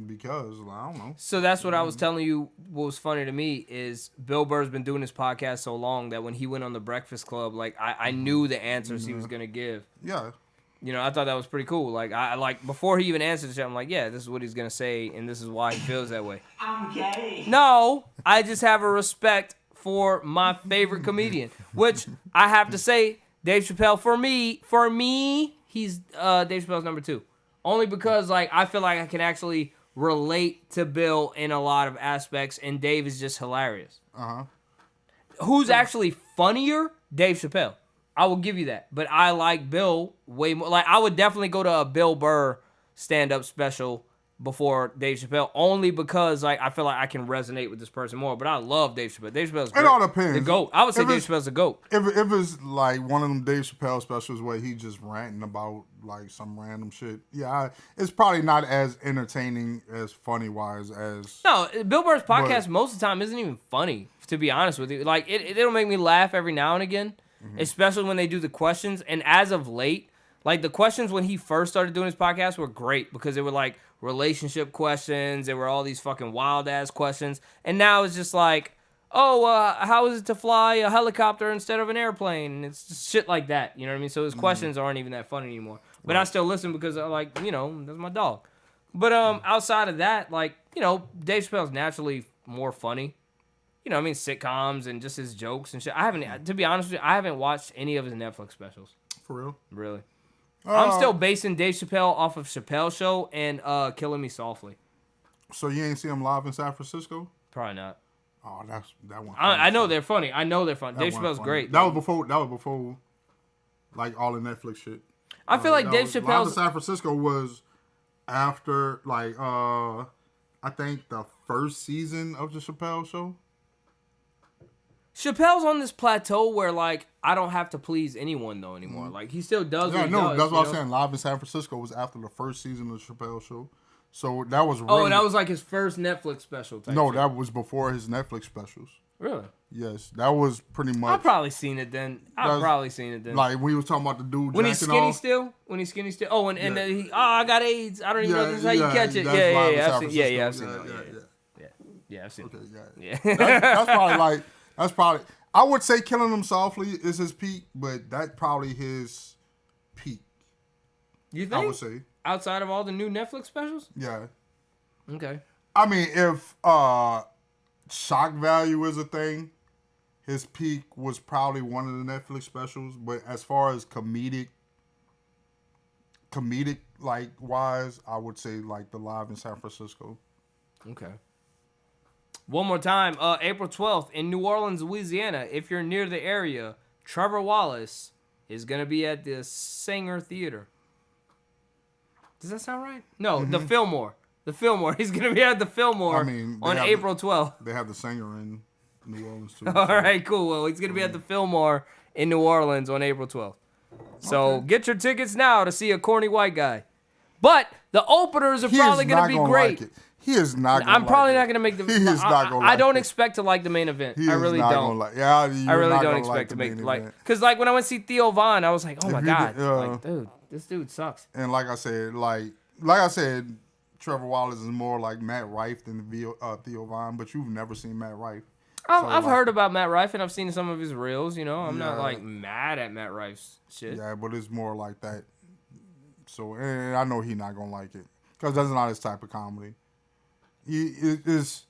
Because I don't know. So that's what I was telling you. What was funny to me is Bill Burr's been doing this podcast so long that when he went on the Breakfast Club, like I knew the answers he was gonna give. Yeah. You know, I thought that was pretty cool. Like I like before he even answered the shit, I'm like, yeah, this is what he's gonna say, and this is why he feels that way. I'm gay. No, I just have a respect for my favorite comedian, which I have to say, Dave Chappelle. For me, he's Dave Chappelle's number 2, only because like I feel like I can actually relate to Bill in a lot of aspects, and Dave is just hilarious. Who's actually funnier? Dave Chappelle. I will give you that, but I like Bill way more. Like I would definitely go to a Bill Burr stand-up special before Dave Chappelle, only because like I feel like I can resonate with this person more. But I love Dave Chappelle. Dave Chappelle's great. It all depends. The GOAT. I would say If Dave it's- Chappelle's the GOAT. If it's like one of them Dave Chappelle specials where he just ranting about like some random shit, yeah, it's probably not as entertaining as funny wise as. No, Bill Burr's podcast most of the time isn't even funny, to be honest with you. Like it'll make me laugh every now and again, especially when they do the questions. And as of late, like the questions when he first started doing his podcast were great because they were like relationship questions. There were all these fucking wild ass questions, and now it's just like, oh, how is it to fly a helicopter instead of an airplane? And it's just shit like that. You know what I mean? So his questions aren't even that funny anymore. But I still listen because I like, you know, that's my dog. But outside of that, like, you know, Dave Chappelle's naturally more funny. You know, I mean, sitcoms and just his jokes and shit. I haven't, to be honest with you, I haven't watched any of his Netflix specials. For real? Really. I'm still basing Dave Chappelle off of Chappelle Show and Killing Me Softly. So you ain't see him live in San Francisco? Probably not. Oh, that one. I know they're funny. I know they're funny. That Dave one Chappelle's funny. great. That was before, like all the Netflix shit. I feel like That Dave was- Live in Chappelle's. San Francisco was after like I think the first season of the Chappelle Show. Chappelle's on this plateau where, like, I don't have to please anyone, though, anymore. Like, he still does what he does. That's what I'm saying. Live in San Francisco was after the first season of the Chappelle Show. So that was really... Oh, that was like his first Netflix special type No, shit. that was before his Netflix specials. Really? Yes, that was pretty much... I've probably seen it then. Like, we was talking about the dude when he's jacking skinny off. still? When he's skinny still? Oh, and Yeah. then he... Oh, I got AIDS. I don't even know this is how you catch it. that's Yeah, Live in yeah, San I've seen, yeah, I've Francisco. seen that. Yeah, I've seen Okay, it. yeah. Yeah. That's probably like... That's probably... I would say Killing Him Softly is his peak, but that's probably his peak. You think? I would say. Outside of all the new Netflix specials? Yeah. Okay. I mean, if shock value is a thing, his peak was probably one of the Netflix specials. But as far as comedic like wise, I would say like the Live in San Francisco. Okay. One more time. April 12th in New Orleans, Louisiana. If you're near the area, Trevor Wallace is going to be at the Singer Theater. Does that sound right? No, the Fillmore. The Fillmore. He's going to be at the Fillmore on April 12th. They have the Singer in New Orleans too. All right, cool. Well, he's going to be at the Fillmore in New Orleans on April 12th. So get your tickets now to see a corny white guy. But the openers are probably going to be great. Like it. He is not. I'm probably not going to make the. He is not going. I don't expect to like the main event. I really don't. I really don't expect to make because like when I went to see Theo Von, I was like, oh my god, like dude, this dude sucks. And like I said, Trevor Wallace is more like Matt Rife than Theo Von, but you've never seen Matt Rife. I've heard about Matt Rife and I've seen some of his reels. You know, I'm not like mad at Matt Rife's shit. Yeah, but it's more like that. So and I know he's not gonna like it because that's not his type of comedy. His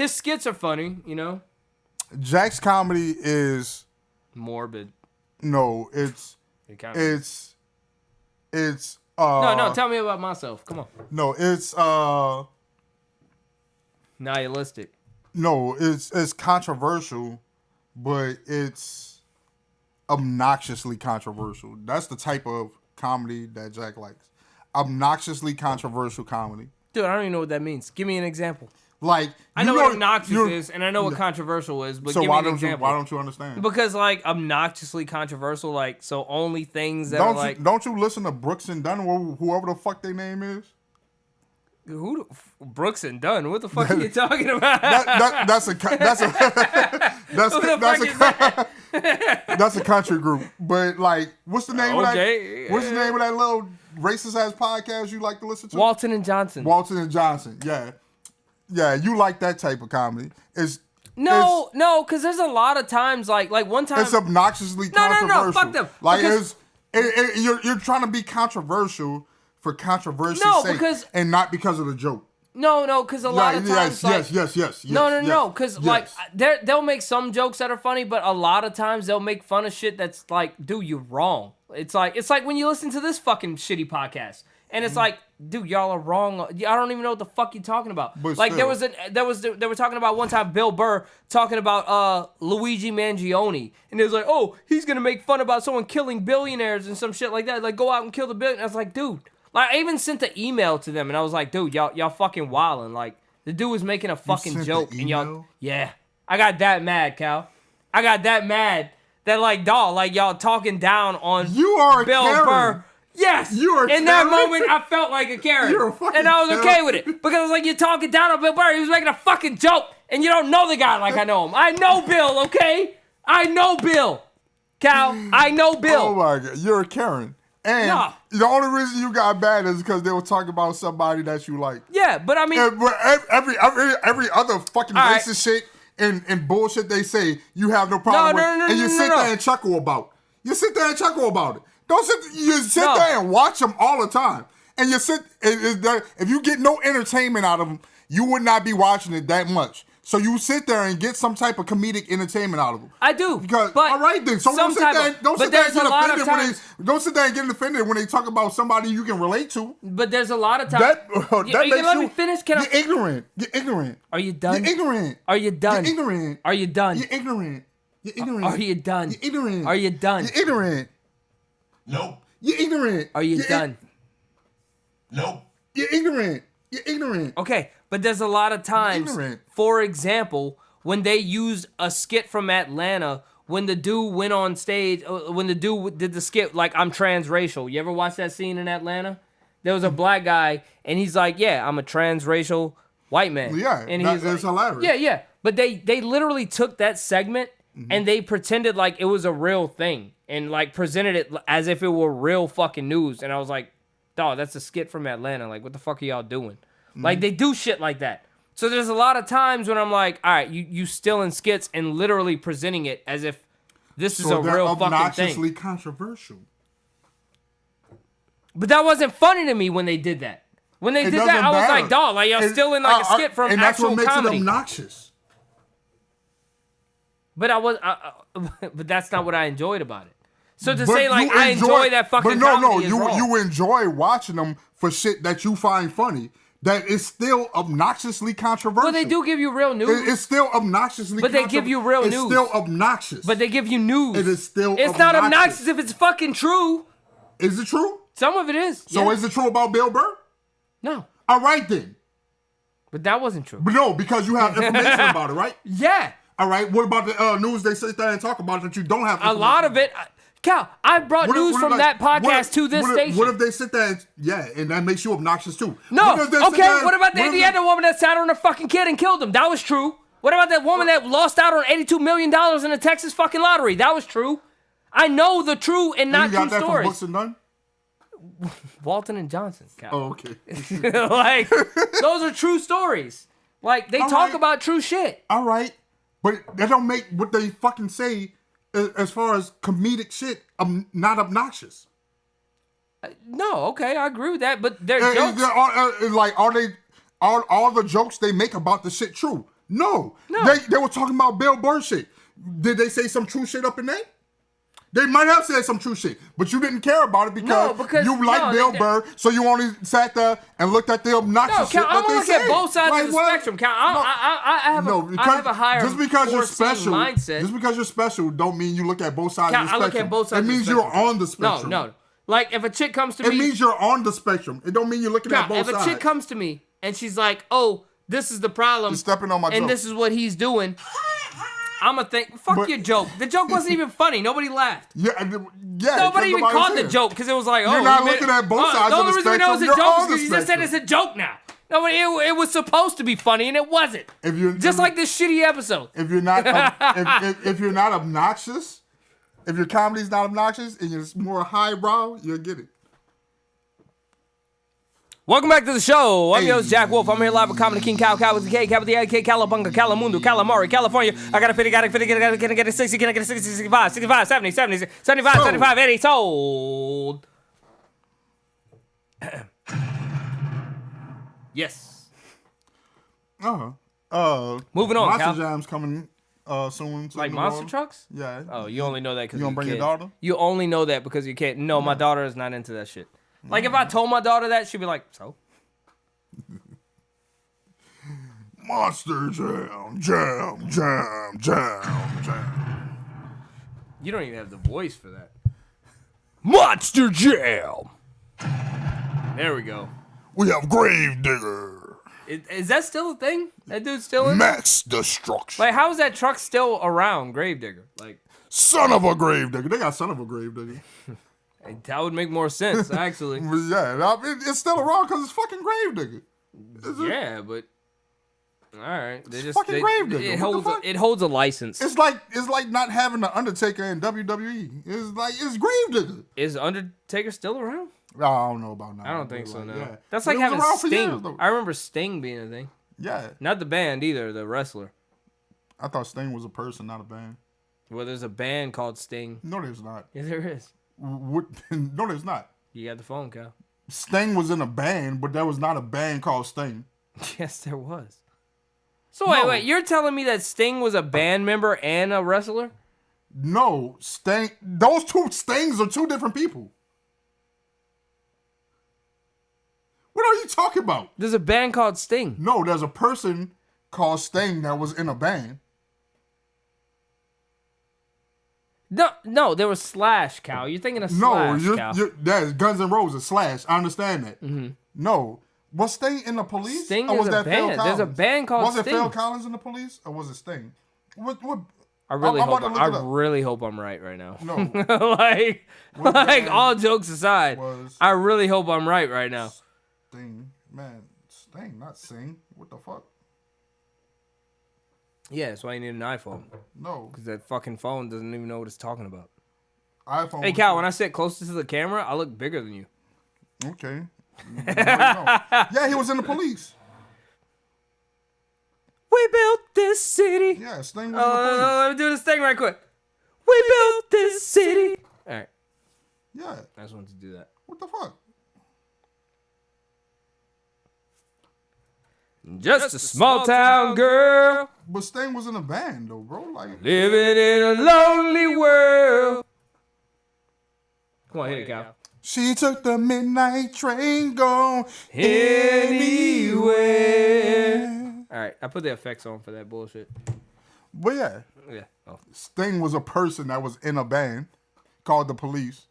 skits are funny, you know. Jack's comedy is morbid. No, it's no. Tell me about myself. Come on. No, it's nihilistic. No, it's controversial, but it's obnoxiously controversial. That's the type of comedy that Jack likes. Obnoxiously controversial comedy. Dude, I don't even know what that means. Give me an example. Like I know what obnoxious is, and I know what controversial is, but give me an example. Why don't you understand? Because like obnoxiously controversial, like so only things that don't you listen to Brooks and Dunn, whoever the fuck their name is? Brooks and Dunn? What the fuck are you talking about? That's a country group. But like, what's the name of that? What's the name of that little racist ass podcast you like to listen to? Walton and Johnson. Yeah, you like that type of comedy. No, because there's a lot of times like one time it's obnoxiously controversial. No, fuck them. Like you're trying to be controversial for controversy's sake, and not because of the joke. No, because a lot of times yes. No, because like they'll make some jokes that are funny, but a lot of times they'll make fun of shit that's like, dude, you're wrong. It's like when you listen to this fucking shitty podcast, and it's like, dude, y'all are wrong. I don't even know what the fuck you're talking about. But like still. they were talking about one time Bill Burr talking about Luigi Mangione, and it was like, oh, he's gonna make fun about someone killing billionaires and some shit like that. Like, go out and kill the billionaire. I was like, dude. Like, I even sent the email to them, and I was like, dude, y'all fucking wildin'. Like, the dude was making a fucking joke, and y'all, yeah. I got that mad, Cal. I got that mad that, like, dog, like, y'all talking down on Bill Burr. Yes. In that moment, I felt like a Karen. And I was okay with it. Because I was like, you're talking down on Bill Burr. He was making a fucking joke, and you don't know the guy like I know him. I know Bill, okay? I know Bill. Cal, I know Bill. Oh, my God. You're a Karen. And the only reason you got mad is because they were talking about somebody that you like. Yeah, but I mean, every other fucking racist shit and bullshit they say, you have no problem with, and you sit there and chuckle about. You sit there and chuckle about it. You sit there and watch them all the time, and you sit. If you get no entertainment out of them, you would not be watching it that much. So you sit there and get some type of comedic entertainment out of them. I do. Because all right then. So don't sit there and get offended when they talk about somebody you can relate to. But there's a lot of times. Are you gonna let me finish? You're ignorant. You're ignorant. Are you done? You're ignorant. Are you done? You're ignorant. Are you done? You're ignorant. You're ignorant. Are you done? You're ignorant. Are you done? You're ignorant. Nope. You're ignorant. Are you done? Nope. You're ignorant. You're ignorant. Okay, but there's a lot of times, for example, when they used a skit from Atlanta when the dude went on stage, when the dude did the skit like I'm transracial. You ever watch that scene in Atlanta? There was a black guy and he's like, yeah, I'm a transracial white man. Yeah, and it's hilarious. Yeah. But they literally took that segment and they pretended like it was a real thing and like presented it as if it were real fucking news. And I was like, dog, that's a skit from Atlanta. Like, what the fuck are y'all doing? Like, they do shit like that. So there's a lot of times when I'm like, all right, you still in skits and literally presenting it as if this is a real fucking thing. Obnoxiously controversial. But that wasn't funny to me when they did that. When they did that, I was like, dog, like y'all still in like a skit from and that's actual what makes comedy. it obnoxious. But but that's not what I enjoyed about it. So to say like I enjoy that fucking comedy is wrong. You enjoy watching them for shit that you find funny. That is still obnoxiously controversial. Well, they do give you real news. It's still obnoxiously But they give you real news. It's still obnoxious. But they give you news. It is still It's not obnoxious if it's fucking true. Is it true? Some of it is. So yeah. is it true about Bill Burr? No. All right then. But that wasn't true. But no, because you have information about it, right? Yeah. All right. What about the news they sit there and talk about that you don't have A lot of it. Cal, I brought news from that podcast to this station. What if they sit there and that makes you obnoxious too? No. What about the Indiana woman that sat on her fucking kid and killed him? That was true. What about that woman that lost out on $82 million in the Texas fucking lottery? That was true. I know the true and not true stories. You got that from Books and Dunn? Walton and Johnson, Cal. Oh, okay. Like, those are true stories. Like, they talk about true shit. All right. But that don't make what they fucking say as far as comedic shit not obnoxious. No, okay, I agree with that. But they're jokes. Are all the jokes they make about the shit true? No. They were talking about Bill Burr shit. Did they say some true shit up in there? They might have said some true shit, but you didn't care about it because you like Bill Burr, so you only sat there and looked at the obnoxious shit that they said. I'm gonna look at both sides of the spectrum. I have a higher just because you're special, mindset. Just because you're special don't mean you look at both sides of the spectrum. I look at both sides it means of the spectrum. you're on the spectrum. No. Like, if a chick comes to me... It means you're on the spectrum. It don't mean you're looking at both sides. If a chick comes to me and she's like, oh, this is the problem, you're stepping on my and joke. This is what he's doing... I'm gonna think, your joke. The joke wasn't even funny. Nobody laughed. Yeah. Nobody even caught the joke because it was like, oh, you're not looking at both sides of the spectrum. The only reason we know it's a joke is because you just said it's a joke now. No, it was supposed to be funny and it wasn't. Just like this shitty episode. If you're not, if you're not obnoxious, if your comedy's not obnoxious and you're more highbrow, you'll get it. Welcome back to the show. I'm your host, Jack Wolf. I'm here live with Comedy King Cal with the K, Cal with the AK, Calabunga, Calamundo, Calamari, California. I got a 50, can I get a 60, can I get a 60, 65, 65, 70, 70, 75, 75, 80, sold. Yes. Moving on, Monster Cal. Jam's coming soon. Like monster trucks? Yeah. Oh, you only know that because you you're gonna bring kid. your daughter? You only know that because you can't. No, my daughter is not into that shit. Like, if I told my daughter that, she'd be like, so? Monster Jam. You don't even have the voice for that. Monster Jam! There we go. We have Gravedigger. Is that still a thing? That dude's still in Max Destruction. Like, how is that truck still around, Gravedigger? Like, son of a Gravedigger. They got son of a Gravedigger. That would make more sense, actually. Yeah, it's still around because it's fucking Gravedigger. Yeah, but all right, fucking Gravedigger. It holds a license. It's like not having the Undertaker in WWE. It's Gravedigger. Is Undertaker still around? I don't know about now. I don't think so. No, yeah. That's like having Sting. I remember Sting being a thing. Yeah, not the band either. The wrestler. I thought Sting was a person, not a band. Well, there's a band called Sting. No, there's not. Yeah, there is. No, there's not. You got the phone, Cal. Sting was in a band, but there was not a band called Sting. Yes, there was. So wait, you're telling me that Sting was a band member and a wrestler? No, Sting. Those two Stings are two different people. What are you talking about? There's a band called Sting. No, there's a person called Sting that was in a band. No, there was Slash, Cal. You're thinking of Slash, Cal. That's Guns N' Roses, Slash. I understand that. Mm-hmm. No, Was Sting in the Police? Sting or is was a that Phil band. There's a Collins? band called Was it Sting. Phil Collins in the Police or was it Sting? What? I really I'm hope. about to look it up. really hope I'm right now. No. like band all jokes aside, was- I really hope I'm right now. Sting, man, Sting, not Sing. What the fuck? Yeah, that's why you need an iPhone, No, because that fucking phone doesn't even know what it's talking about. iPhone. Hey Cal, when I sit closer to the camera, I look bigger than you. Okay. Yeah, he was in the Police. We built this city. Yeah, Sting was in the Police. Let me do this thing right quick. We built this city. All right, Yeah. I just wanted to do that. What the fuck? Just a small town girl But Sting was in a band though, bro. Like, living in a lonely world. Come on, hit it, Cal. she took the midnight train, gone Anywhere. All right, I put the effects on for that bullshit. But yeah, Yeah. Oh. Sting was a person that was in a band called the Police,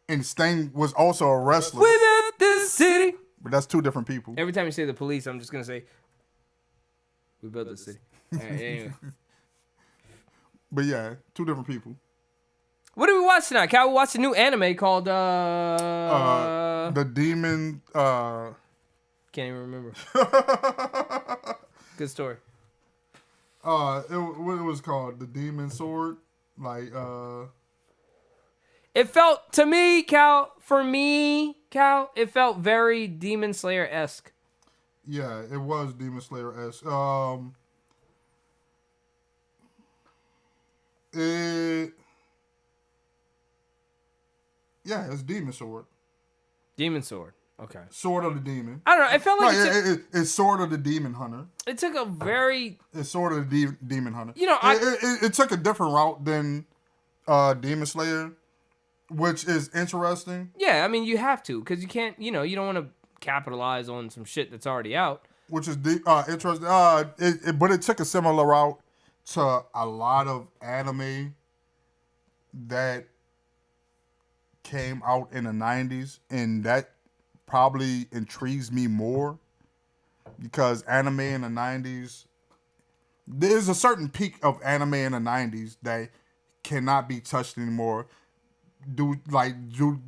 and Sting was also a wrestler. We built this city. But that's two different people. Every time you say the Police, I'm just gonna say, we built this city. All right, anyway. But yeah, two different people. What did we watch tonight? Cal, we watched a new anime called The Demon. Can't even remember. Good story. What it was called? The Demon Sword. Like, It felt to me, Cal. For me, Cal, it felt very Demon Slayer-esque. yeah, it was Demon Slayer-esque. Yeah, it's Demon Sword. Demon Sword. Okay. Sword of the Demon. I don't know. It felt like Right, it's Sword of the Demon Hunter. it took a very, It's Sword of the Demon Hunter. You know, it took a different route than Demon Slayer, which is interesting. yeah. I mean, you have to because you can't. You don't want to capitalize on some shit that's already out. Which is interesting. But it took a similar route to a lot of anime that came out in the 90s, and that probably intrigues me more because anime in the 90s, there's a certain peak of anime in the 90s that cannot be touched anymore due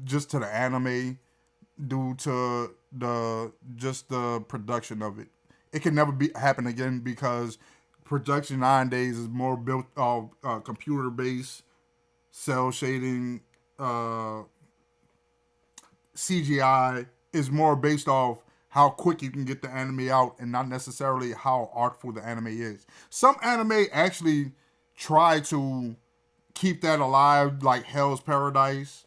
just to the anime, due to the production of it. It can never happen again because production nowadays is more built off computer based, cell shading, CGI is more based off how quick you can get the anime out and not necessarily how artful the anime is. Some anime actually try to keep that alive, like Hell's Paradise.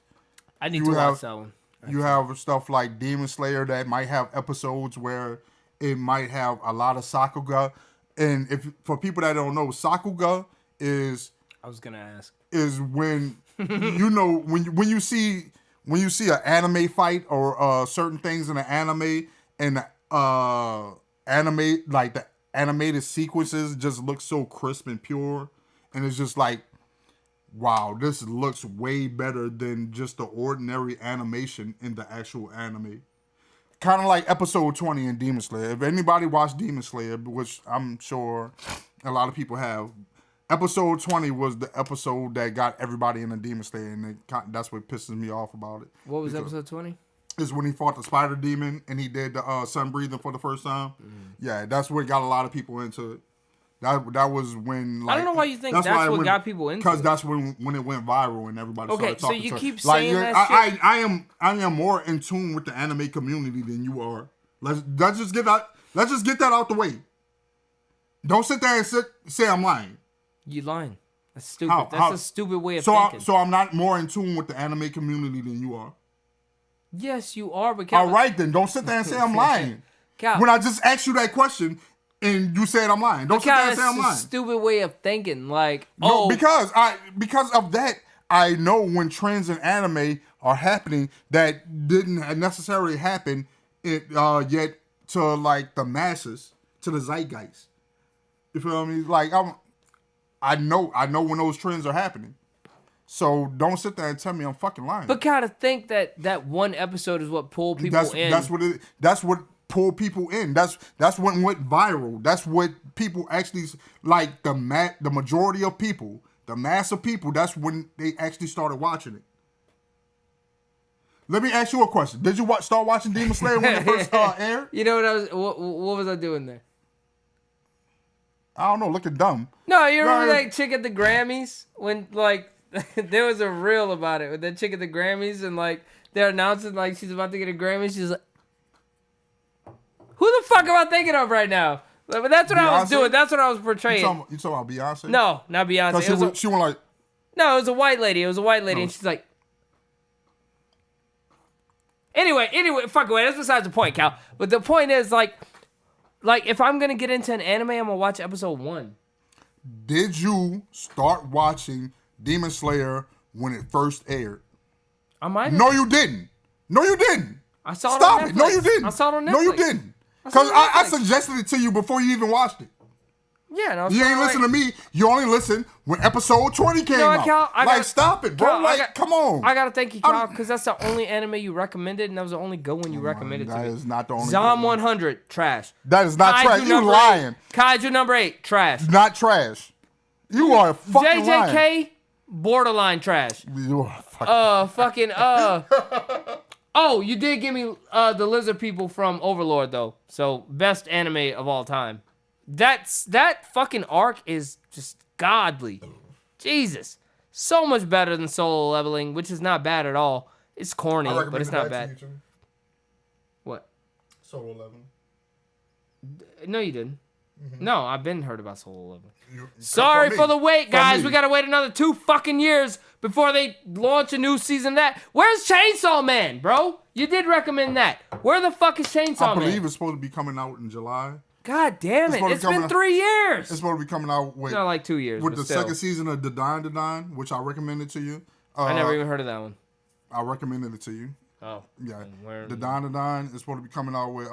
I need to watch that one. You have stuff like Demon Slayer that might have episodes where it might have a lot of Sakuga. And if for people that don't know, Sakuga is I was gonna ask. is when when you see an anime fight or certain things in an anime and anime like the animated sequences just look so crisp and pure, and it's just like, wow, this looks way better than just the ordinary animation in the actual anime. Kind of like episode 20 in Demon Slayer. If anybody watched Demon Slayer, which I'm sure a lot of people have, episode 20 was the episode that got everybody in a Demon Slayer, and that's what pisses me off about it. What was episode 20? Is when he fought the spider demon and he did the sun breathing for the first time. Yeah, that's what got a lot of people into it. That was when, like, I don't know why you think that's what got people into it. Because that's when it went viral and everybody started talking. Okay, so you keep like, saying that shit. I am more in tune with the anime community than you are. Let's just get that out the way. Don't sit there and say I'm lying. You lying. That's stupid. That's a stupid way of thinking. So I'm not more in tune with the anime community than you are. Yes, you are. But Cal, All right, then don't sit there and say I'm lying. Cal, When I just asked you that question and you said I'm lying, don't sit there and say I'm that's lying. a stupid way of thinking. Like, No, because of that, I know when trends in anime are happening that didn't necessarily happen yet to like the masses, to the zeitgeist. You feel me? Like I know when those trends are happening. So don't sit there and tell me I'm fucking lying. But gotta think that one episode is what pulled people in. That's what pulled people in. That's what went viral. That's what people actually like. The majority of people, the mass of people. That's when they actually started watching it. Let me ask you a question. Did you start watching Demon Slayer when it first aired? You know what was I doing there? I don't know. Looking dumb. No, you remember that chick at the Grammys when like there was a reel about it with that chick at the Grammys and like they're announcing like she's about to get a Grammy. She's like, "Who the fuck am I thinking of right now?" But that's what I was doing. That's what I was portraying. You talking about Beyonce? No, not Beyonce. She went like. No, it was a white lady. And she's like. Anyway, fuck away. That's besides the point, Cal. But the point is, like if I'm gonna get into an anime, I'm gonna watch episode 1. Did you start watching Demon Slayer when it first aired? I might. No, you didn't. I saw it Stop on Netflix. it. No, you didn't. I saw it on Netflix. No, you didn't. Because I suggested it to you before you even watched it. Yeah, no. You ain't listen to me. You only listen when episode 20 came out. Cal, stop it, bro. Cal, come on. I gotta thank you, Cal, because that's the only anime you recommended, and that was the only good one you recommended to me. That is not the only Zom 100, trash. That is not trash. You lying. Kaiju number 8, trash. Not trash. You are fucking lying. JJK, borderline trash. You are fucking... Oh, you did give me the lizard people from Overlord, though. So, best anime of all time. That fucking arc is just godly. Jesus. So much better than Solo Leveling, which is not bad at all. It's corny, but it's not bad. What? Solo Leveling. No, you didn't. Mm-hmm. No, I've been heard about Solo Leveling. Sorry for the wait, guys. We gotta wait another 2 fucking years before they launch a new season of that. Where's Chainsaw Man, bro? You did recommend that. Where the fuck is Chainsaw Man? I believe it's supposed to be coming out in July. God damn it. It's been 3 years. It's supposed to be coming out with... Not like 2 years, with but the second season of Dadan, which I recommended to you. I never even heard of that one. I recommended it to you. Oh. Yeah. Dadan is supposed to be coming out with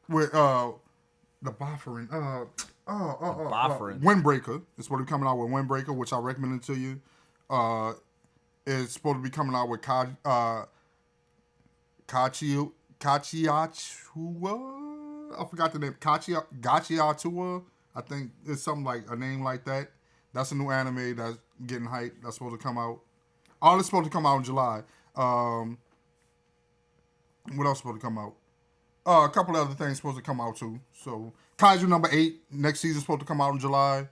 the Bofferin. Windbreaker. It's supposed to be coming out with Windbreaker, which I recommended to you. It's supposed to be coming out with Kachiatua. I forgot the name. Gachiatua. I think it's something like a name like that. That's a new anime that's getting hyped. That's supposed to come out. All it's supposed to come out in July. What else supposed to come out? A couple of other things supposed to come out too. So Kaiju number 8 next season supposed to come out in July.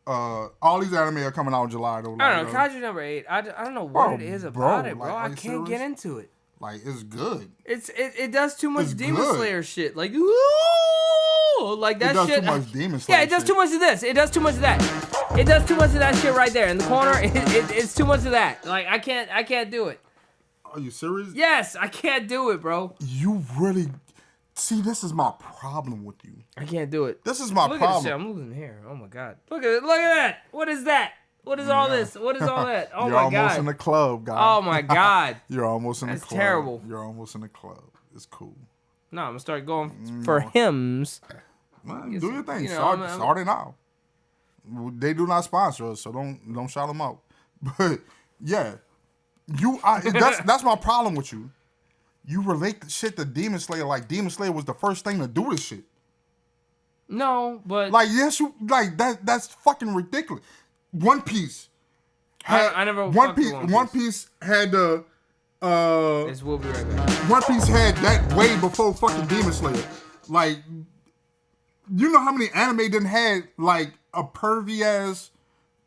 All these anime are coming out in July though. I don't know. Kaiju number 8. I don't know what it is about it, bro. I can't get into it. Like, it's good. It does too much Demon Slayer shit. Like, ooh, like that shit. It does too much Demon Slayer. Yeah, it does too much of this. It does too much of that. It does too much of that shit right there in the corner. It's too much of that. Like, I can't do it. Are you serious? Yes, I can't do it, bro. You really... See, this is my problem with you. I can't do it. This is my problem. Look at this shit. I'm losing hair. Oh my god. Look at that. What is that? What is all this? What is all that? Oh my god. You're almost in the club, guy. Oh my god. You're almost in the club. That's terrible. You're almost in the club. It's cool. No, I'm gonna start going for hymns. Man, do your thing. Start it now. They do not sponsor us, so don't shout them out. But yeah, that's my problem with you. You relate the shit to Demon Slayer like Demon Slayer was the first thing to do this shit. No, but like yes, you like that. That's fucking ridiculous. One Piece. I never. One Piece had the. We'll be right back. One Piece had that way before fucking Demon Slayer. Like, you know how many anime didn't have like a pervy ass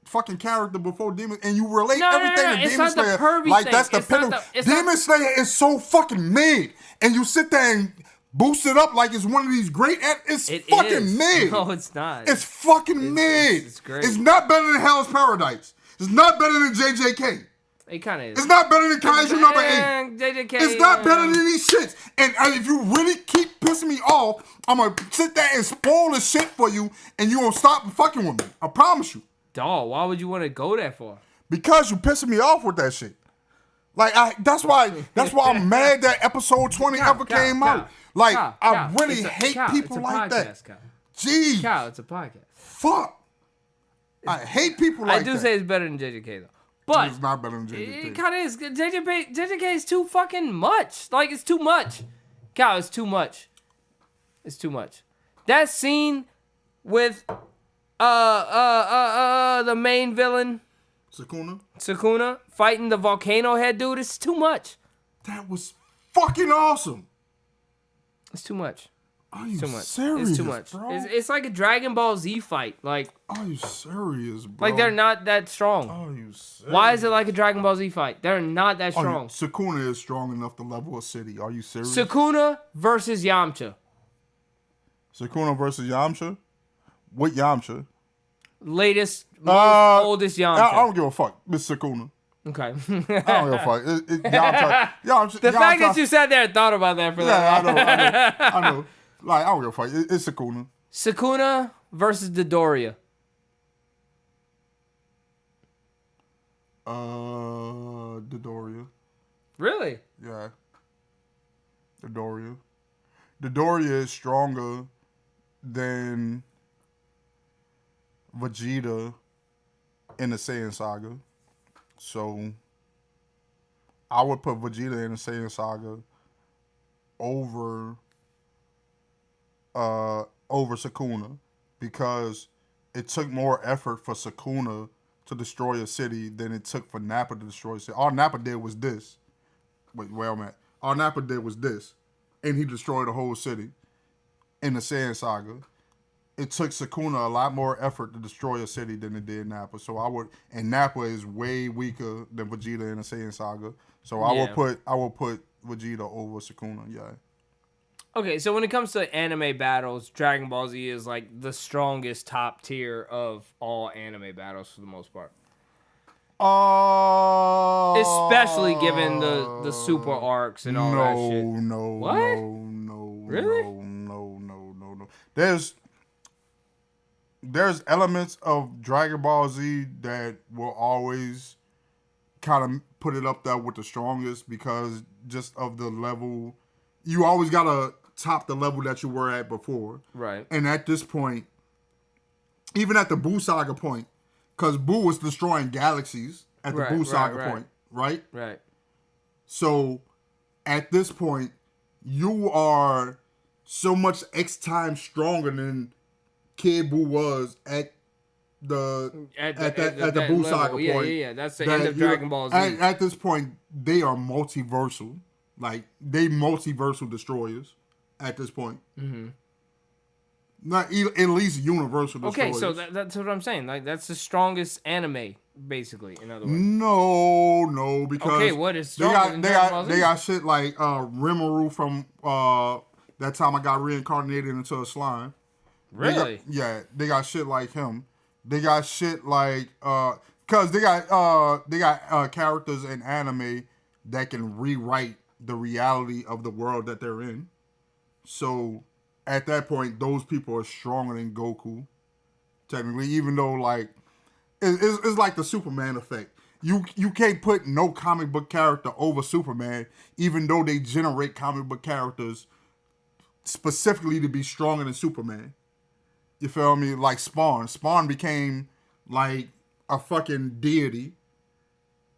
fucking character before Demon, and you relate everything to Demon Slayer. Like thing. That's the pinnacle. Demon Slayer is so fucking mid, and you sit there and boost it up like it's one of these great. It's fucking mid. No, it's not. It's fucking mid. It's great. It's not better than Hell's Paradise. It's not better than JJK. It kind of is. It's not better than Kaiju number 8. JJK. It's not better than these shits. And if you really keep pissing me off, I'm going to sit there and spoil the shit for you, and you going to stop fucking with me. I promise you. Dawg, why would you want to go that far? Because you pissing me off with that shit. Like, that's why I'm mad that episode 20 ever came out. Like, I really hate people like that. Jeez. Kyle, it's a podcast. Fuck. I hate people like that. I do say it's better than JJK, though. But it's not better than JJK. It kind of is. JJK is too fucking much. Like, it's too much. Cal, it's too much. It's too much. That scene with the main villain Sukuna fighting the volcano head dude, it's too much. That was fucking awesome. It's too much. Are you Too much. serious, It's too much. bro? It's like a Dragon Ball Z fight. Like Are you serious, bro? like they're not that strong. Are you serious? Why is it like a Dragon Ball Z fight? They're not that strong. Sukuna is strong enough to level a city. Are you serious? Sukuna versus Yamcha. Sukuna versus Yamcha? What Yamcha? Latest, oldest I Yamcha. don't give a fuck. It's Sukuna. Okay. I don't give a fuck. Yamcha. The fact that you sat there and thought about that for that. Yeah, I know. Like, I don't give a fuck. It's Sukuna. Sukuna versus Dodoria. Dodoria. Really? Yeah. Dodoria. Dodoria is stronger than Vegeta in the Saiyan Saga. So I would put Vegeta in the Saiyan Saga over Sukuna, because it took more effort for Sukuna to destroy a city than it took for Nappa to destroy a city. All Nappa did was this. Wait, where I'm at. All Nappa did was this. And he destroyed the whole city in the Saiyan Saga. It took Sukuna a lot more effort to destroy a city than it did Nappa. So and Nappa is way weaker than Vegeta in the Saiyan Saga. So I will put Vegeta over Sukuna, yeah. Okay, so when it comes to anime battles, Dragon Ball Z is like the strongest top tier of all anime battles for the most part. Especially given the super arcs and all that shit. No. Really? No. There's elements of Dragon Ball Z that will always kind of put it up there with the strongest, because just of the level. You always gotta top the level that you were at before. Right. And at this point, even at the Buu Saga point, because Buu was destroying galaxies at the Buu Saga point, right? Right. So at this point, you are so much X times stronger than Kid Buu was at the Buu Saga point. Yeah. That's the end of Dragon Ball Z. At this point, they are multiversal. Like, they multiversal destroyers at this point. Mm-hmm. Not at least universal destroyers. Okay, so that's what I'm saying. Like, that's the strongest anime, basically, in other words. No, because okay, what is stronger than Dragon Ball Z? They got shit like Rimuru from that time I got reincarnated into a slime. Really? They got shit like him. They got shit like because they got characters in anime that can rewrite the reality of the world that they're in. So at that point, those people are stronger than Goku, technically. Even though, like, it's like the Superman effect. You can't put no comic book character over Superman, even though they generate comic book characters specifically to be stronger than Superman. You feel me? Like Spawn. Spawn became like a fucking deity.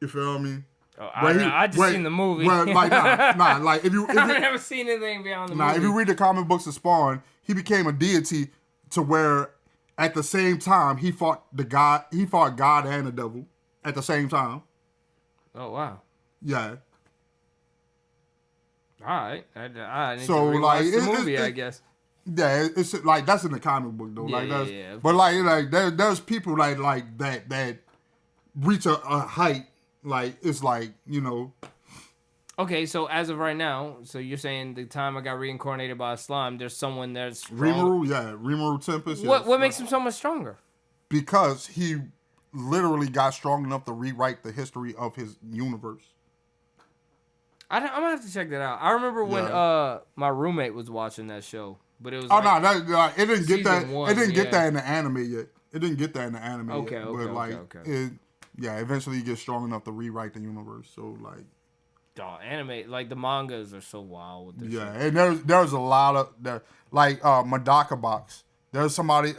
You feel me? Oh, I just seen the movie. Like, like if you I've never seen anything beyond the movie. If you read the comic books of Spawn, he became a deity to where at the same time he fought God and the devil at the same time. Oh wow. Yeah. All right. I need So, to rewatch like, the movie, I guess. Yeah, it's like that's in the comic book though. Yeah. But like there's people like that reach a height. Like, it's like, you know. Okay, so as of right now, so you're saying the time I got reincarnated by a slime, there's someone that's strong. Rimuru Tempest. What makes him so much stronger? Because he literally got strong enough to rewrite the history of his universe. I'm gonna have to check that out. I remember when my roommate was watching that show, but it was it didn't get that. It didn't get that in the anime yet. Okay. Eventually you get strong enough to rewrite the universe. So like, anime, like the mangas are so wild with this. Yeah, and there's a lot of like Medaka Box. There's somebody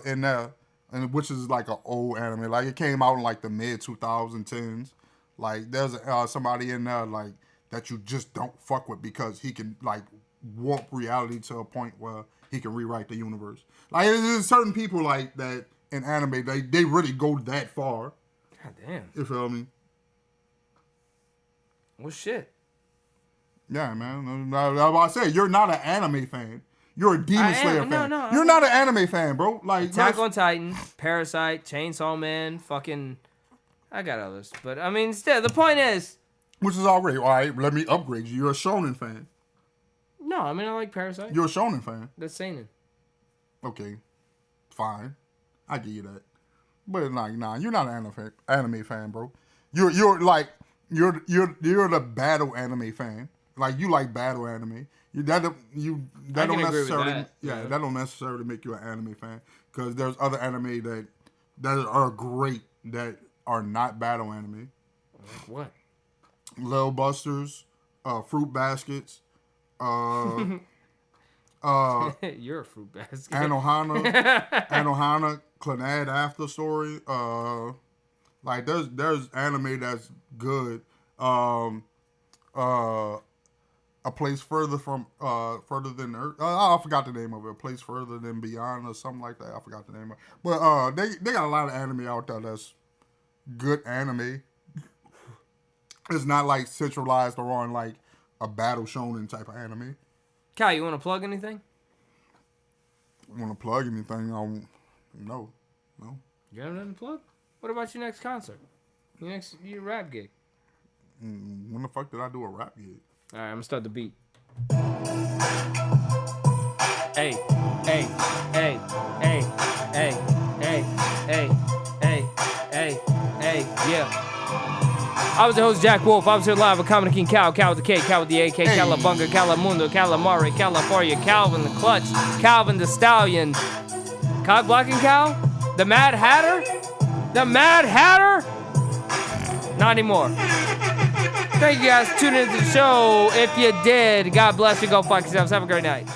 in there, and which is like an old anime. Like, it came out in like the mid 2010s. Like, there's somebody in there like that you just don't fuck with because he can like warp reality to a point where he can rewrite the universe. Like there's certain people like that in anime, they really go that far. God damn. You feel me? Well, shit. Yeah, man. I said you're not an anime fan. You're a Demon Slayer fan. No, you're not an anime fan, bro. Like Attack on Titan, Parasite, Chainsaw Man, fucking. I got others, but I mean, still, the point is. Which is already all right. Let me upgrade you. You're a shonen fan. No, I mean I like Parasite. You're a shonen fan. That's seinen. Okay, fine. I give you that. But like, nah, you're not an anime fan, bro. You're the battle anime fan. Like you like battle anime. That don't necessarily that don't necessarily make you an anime fan because there's other anime that are great that are not battle anime. Like what? Lil Busters, Fruit Baskets, You're a fruit basket. Anohana, Clannad After Story. Like there's anime that's good. A Place Further from Further Than Earth. I forgot the name of it. A Place Further Than Beyond or something like that. I forgot the name of it. But they got a lot of anime out there that's good anime. It's not like centralized or on like a battle shonen type of anime. Kyle, you want to plug anything? Want to plug anything? No. You have nothing to plug? What about your next concert? Your rap gig? When the fuck did I do a rap gig? All right, I'm gonna start the beat. Hey, hey, hey, hey, hey, hey, hey, hey, hey, hey, yeah. I was the host, Jack Wolf. I was here live with Comedy King Cal, Cal with the K, Cal with the AK, Calabunga, Calamundo, Calamari, California, Calvin the Clutch, Calvin the Stallion, Cock Blocking Cal, the Mad Hatter, the Mad Hatter. Not anymore. Thank you guys for tuning into the show. If you did, God bless you. Go fuck yourselves. Have a great night.